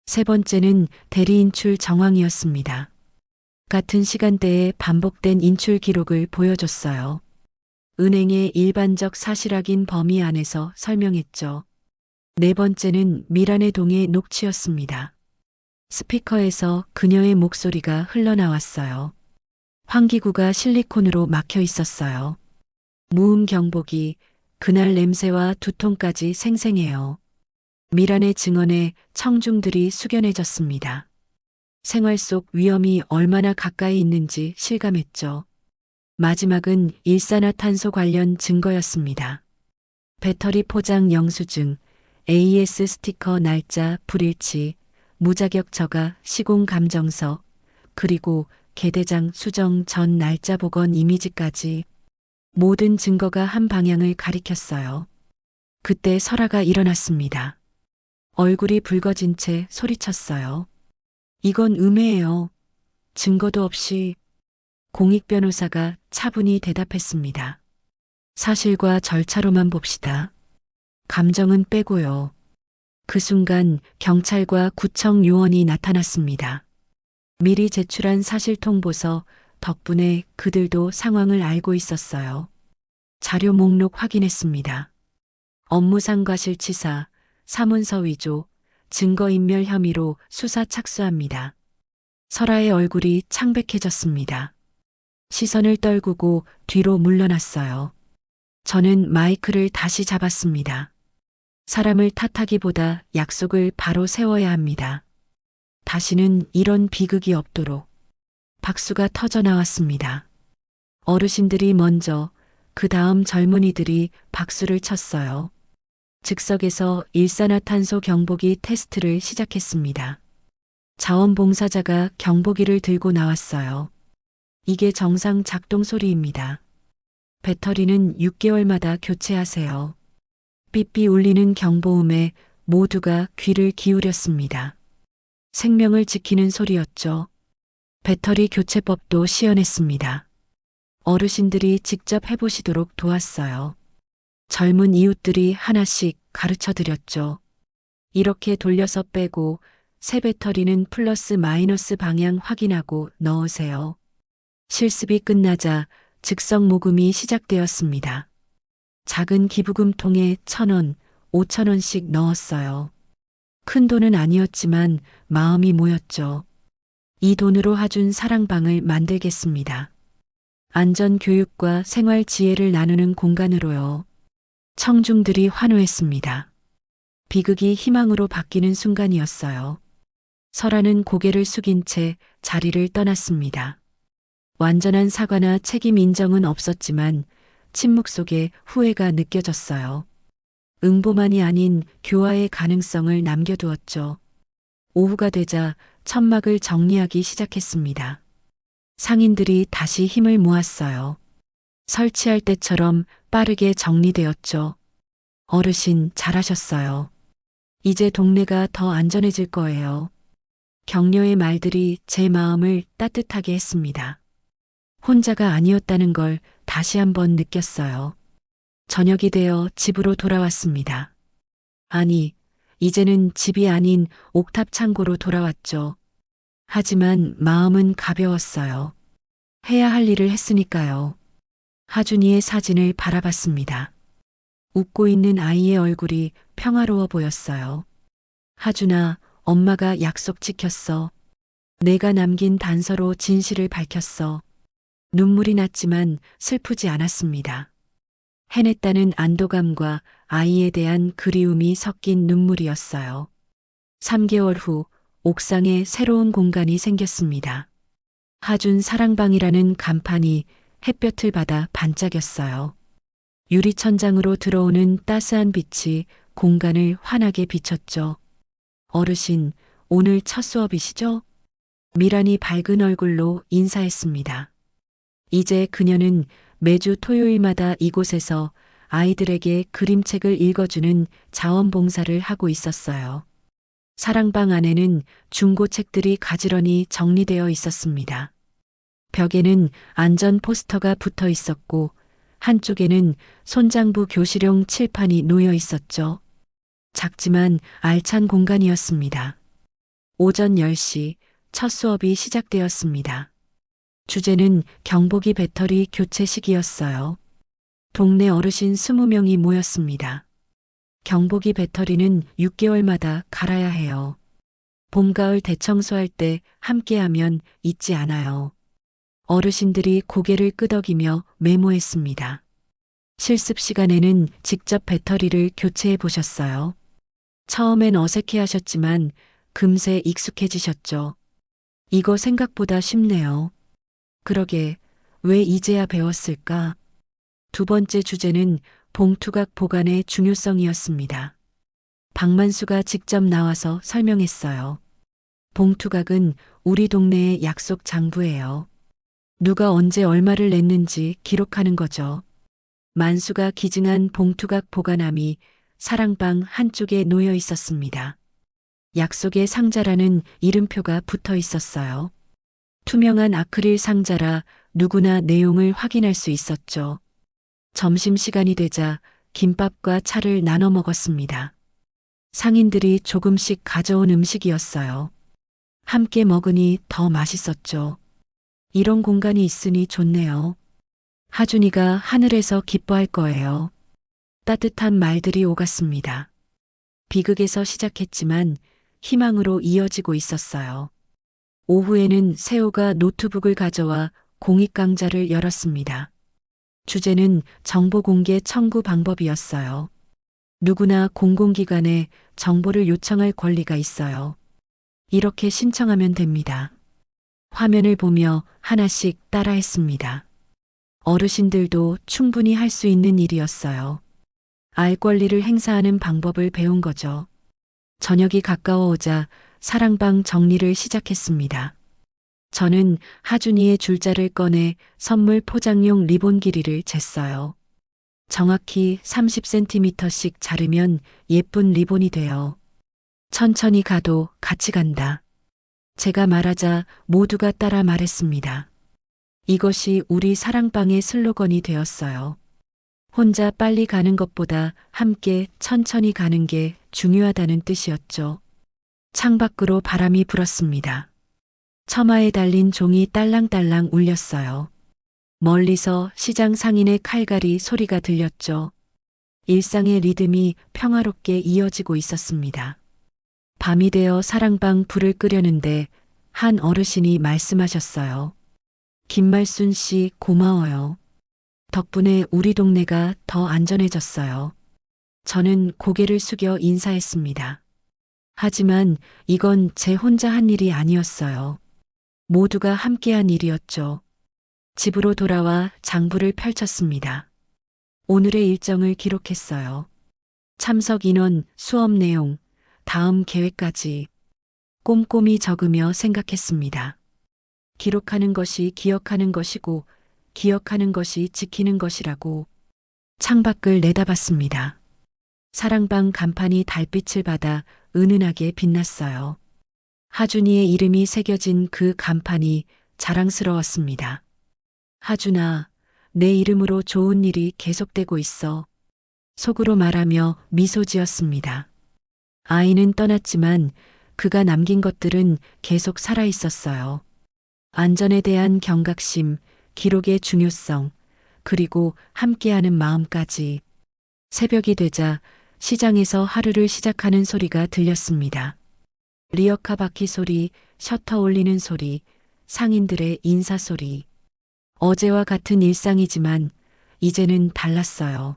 세 번째는 대리 인출 정황이었습니다. 같은 시간대에 반복된 인출 기록을 보여줬어요. 은행의 일반적 사실 확인 범위 안에서 설명했죠. 네 번째는 미란의 동의 녹취였습니다. 스피커에서 그녀의 목소리가 흘러나왔어요. 환기구가 실리콘으로 막혀 있었어요. 무음 경보기, 그날 냄새와 두통까지 생생해요. 미란의 증언에 청중들이 숙연해졌습니다. 생활 속 위험이 얼마나 가까이 있는지 실감했죠. 마지막은 일산화탄소 관련 증거였습니다. 배터리 포장 영수증, AS 스티커 날짜 불일치, 무자격 처가 시공 감정서, 그리고 개대장 수정 전 날짜 복원 이미지까지 모든 증거가 한 방향을 가리켰어요. 그때 설아가 일어났습니다. 얼굴이 붉어진 채 소리쳤어요. 이건 음해예요. 증거도 없이. 공익 변호사가 차분히 대답했습니다. 사실과 절차로만 봅시다. 감정은 빼고요. 그 순간 경찰과 구청 요원이 나타났습니다. 미리 제출한 사실통보서 덕분에 그들도 상황을 알고 있었어요. 자료 목록 확인했습니다. 업무상 과실치사, 사문서 위조, 증거인멸 혐의로 수사 착수합니다. 설아의 얼굴이 창백해졌습니다. 시선을 떨구고 뒤로 물러났어요. 저는 마이크를 다시 잡았습니다. 사람을 탓하기보다 약속을 바로 세워야 합니다. 다시는 이런 비극이 없도록. 박수가 터져 나왔습니다. 어르신들이 먼저, 그 다음 젊은이들이 박수를 쳤어요. 즉석에서 일산화탄소 경보기 테스트를 시작했습니다. 자원봉사자가 경보기를 들고 나왔어요. 이게 정상 작동 소리입니다. 배터리는 6개월마다 교체하세요. 삐삐 울리는 경보음에 모두가 귀를 기울였습니다. 생명을 지키는 소리였죠. 배터리 교체법도 시연했습니다. 어르신들이 직접 해보시도록 도왔어요. 젊은 이웃들이 하나씩 가르쳐 드렸죠. 이렇게 돌려서 빼고 새 배터리는 플러스 마이너스 방향 확인하고 넣으세요. 실습이 끝나자 즉석 모금이 시작되었습니다. 작은 기부금통에 1,000원, 5,000원씩 넣었어요. 큰 돈은 아니었지만 마음이 모였죠. 이 돈으로 하준 사랑방을 만들겠습니다. 안전교육과 생활 지혜를 나누는 공간으로요. 청중들이 환호했습니다. 비극이 희망으로 바뀌는 순간이었어요. 설아는 고개를 숙인 채 자리를 떠났습니다. 완전한 사과나 책임 인정은 없었지만 침묵 속에 후회가 느껴졌어요. 응보만이 아닌 교화의 가능성을 남겨두었죠. 오후가 되자 천막을 정리하기 시작했습니다. 상인들이 다시 힘을 모았어요. 설치할 때처럼 빠르게 정리되었죠. 어르신 잘하셨어요. 이제 동네가 더 안전해질 거예요. 격려의 말들이 제 마음을 따뜻하게 했습니다. 혼자가 아니었다는 걸 다시 한번 느꼈어요. 저녁이 되어 집으로 돌아왔습니다. 아니, 이제는 집이 아닌 옥탑 창고로 돌아왔죠. 하지만 마음은 가벼웠어요. 해야 할 일을 했으니까요. 하준이의 사진을 바라봤습니다. 웃고 있는 아이의 얼굴이 평화로워 보였어요. 하준아, 엄마가 약속 지켰어. 내가 남긴 단서로 진실을 밝혔어. 눈물이 났지만 슬프지 않았습니다. 해냈다는 안도감과 아이에 대한 그리움이 섞인 눈물이었어요. 3개월 후 옥상에 새로운 공간이 생겼습니다. 하준 사랑방이라는 간판이 햇볕을 받아 반짝였어요. 유리천장으로 들어오는 따스한 빛이 공간을 환하게 비췄죠. 어르신, 오늘 첫 수업이시죠? 미란이 밝은 얼굴로 인사했습니다. 이제 그녀는 매주 토요일마다 이곳에서 아이들에게 그림책을 읽어주는 자원봉사를 하고 있었어요. 사랑방 안에는 중고책들이 가지런히 정리되어 있었습니다. 벽에는 안전 포스터가 붙어 있었고 한쪽에는 손장부 교실용 칠판이 놓여 있었죠. 작지만 알찬 공간이었습니다. 오전 10시 첫 수업이 시작되었습니다. 주제는 경보기 배터리 교체식이었어요. 동네 어르신 20명이 모였습니다. 경보기 배터리는 6개월마다 갈아야 해요. 봄, 가을 대청소할 때 함께하면 잊지 않아요. 어르신들이 고개를 끄덕이며 메모했습니다. 실습 시간에는 직접 배터리를 교체해 보셨어요. 처음엔 어색해 하셨지만 금세 익숙해지셨죠. 이거 생각보다 쉽네요. 그러게, 왜 이제야 배웠을까? 두 번째 주제는 봉투각 보관의 중요성이었습니다. 박만수가 직접 나와서 설명했어요. 봉투각은 우리 동네의 약속 장부예요. 누가 언제 얼마를 냈는지 기록하는 거죠. 만수가 기증한 봉투각 보관함이 사랑방 한쪽에 놓여 있었습니다. 약속의 상자라는 이름표가 붙어 있었어요. 투명한 아크릴 상자라 누구나 내용을 확인할 수 있었죠. 점심시간이 되자 김밥과 차를 나눠 먹었습니다. 상인들이 조금씩 가져온 음식이었어요. 함께 먹으니 더 맛있었죠. 이런 공간이 있으니 좋네요. 하준이가 하늘에서 기뻐할 거예요. 따뜻한 말들이 오갔습니다. 비극에서 시작했지만 희망으로 이어지고 있었어요. 오후에는 세호가 노트북을 가져와 공익강좌를 열었습니다. 주제는 정보공개 청구 방법이었어요. 누구나 공공기관에 정보를 요청할 권리가 있어요. 이렇게 신청하면 됩니다. 화면을 보며 하나씩 따라했습니다. 어르신들도 충분히 할 수 있는 일이었어요. 알 권리를 행사하는 방법을 배운 거죠. 저녁이 가까워오자 사랑방 정리를 시작했습니다. 저는 하준이의 줄자를 꺼내 선물 포장용 리본 길이를 쟀어요. 정확히 30cm씩 자르면 예쁜 리본이 돼요. 천천히 가도 같이 간다. 제가 말하자 모두가 따라 말했습니다. 이것이 우리 사랑방의 슬로건이 되었어요. 혼자 빨리 가는 것보다 함께 천천히 가는 게 중요하다는 뜻이었죠. 창밖으로 바람이 불었습니다. 처마에 달린 종이 딸랑딸랑 울렸어요. 멀리서 시장 상인의 칼갈이 소리가 들렸죠. 일상의 리듬이 평화롭게 이어지고 있었습니다. 밤이 되어 사랑방 불을 끄려는데 한 어르신이 말씀하셨어요. 김말순 씨 고마워요. 덕분에 우리 동네가 더 안전해졌어요. 저는 고개를 숙여 인사했습니다. 하지만 이건 제 혼자 한 일이 아니었어요. 모두가 함께한 일이었죠. 집으로 돌아와 장부를 펼쳤습니다. 오늘의 일정을 기록했어요. 참석 인원, 수업 내용, 다음 계획까지 꼼꼼히 적으며 생각했습니다. 기록하는 것이 기억하는 것이고 기억하는 것이 지키는 것이라고. 창밖을 내다봤습니다. 사랑방 간판이 달빛을 받아 은은하게 빛났어요. 하준이의 이름이 새겨진 그 간판이 자랑스러웠습니다. 하준아, 내 이름으로 좋은 일이 계속되고 있어. 속으로 말하며 미소 지었습니다. 아이는 떠났지만 그가 남긴 것들은 계속 살아 있었어요. 안전에 대한 경각심, 기록의 중요성, 그리고 함께하는 마음까지. 새벽이 되자 시장에서 하루를 시작하는 소리가 들렸습니다. 리어카 바퀴 소리, 셔터 올리는 소리, 상인들의 인사 소리. 어제와 같은 일상이지만 이제는 달랐어요.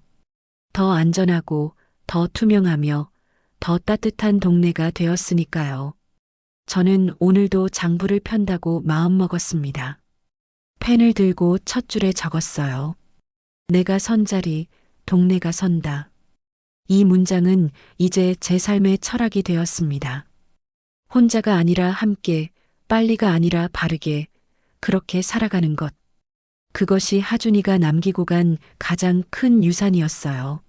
더 안전하고 더 투명하며 더 따뜻한 동네가 되었으니까요. 저는 오늘도 장부를 편다고 마음먹었습니다. 펜을 들고 첫 줄에 적었어요. 내가 선 자리, 동네가 선다. 이 문장은 이제 제 삶의 철학이 되었습니다. 혼자가 아니라 함께, 빨리가 아니라 바르게, 그렇게 살아가는 것. 그것이 하준이가 남기고 간 가장 큰 유산이었어요.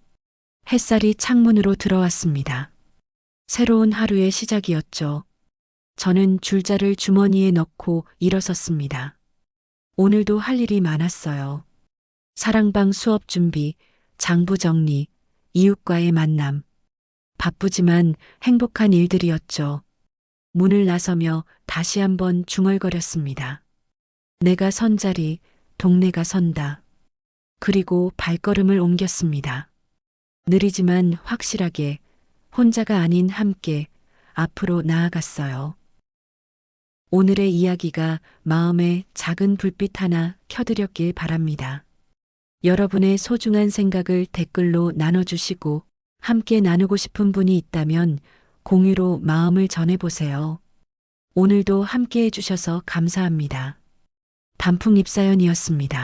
햇살이 창문으로 들어왔습니다. 새로운 하루의 시작이었죠. 저는 줄자를 주머니에 넣고 일어섰습니다. 오늘도 할 일이 많았어요. 사랑방 수업 준비, 장부 정리, 이웃과의 만남. 바쁘지만 행복한 일들이었죠. 문을 나서며 다시 한번 중얼거렸습니다. 내가 선 자리, 동네가 선다. 그리고 발걸음을 옮겼습니다. 느리지만 확실하게, 혼자가 아닌 함께, 앞으로 나아갔어요. 오늘의 이야기가 마음에 작은 불빛 하나 켜드렸길 바랍니다. 여러분의 소중한 생각을 댓글로 나눠주시고 함께 나누고 싶은 분이 있다면 공유로 마음을 전해보세요. 오늘도 함께 해주셔서 감사합니다. 단풍잎 사연이었습니다.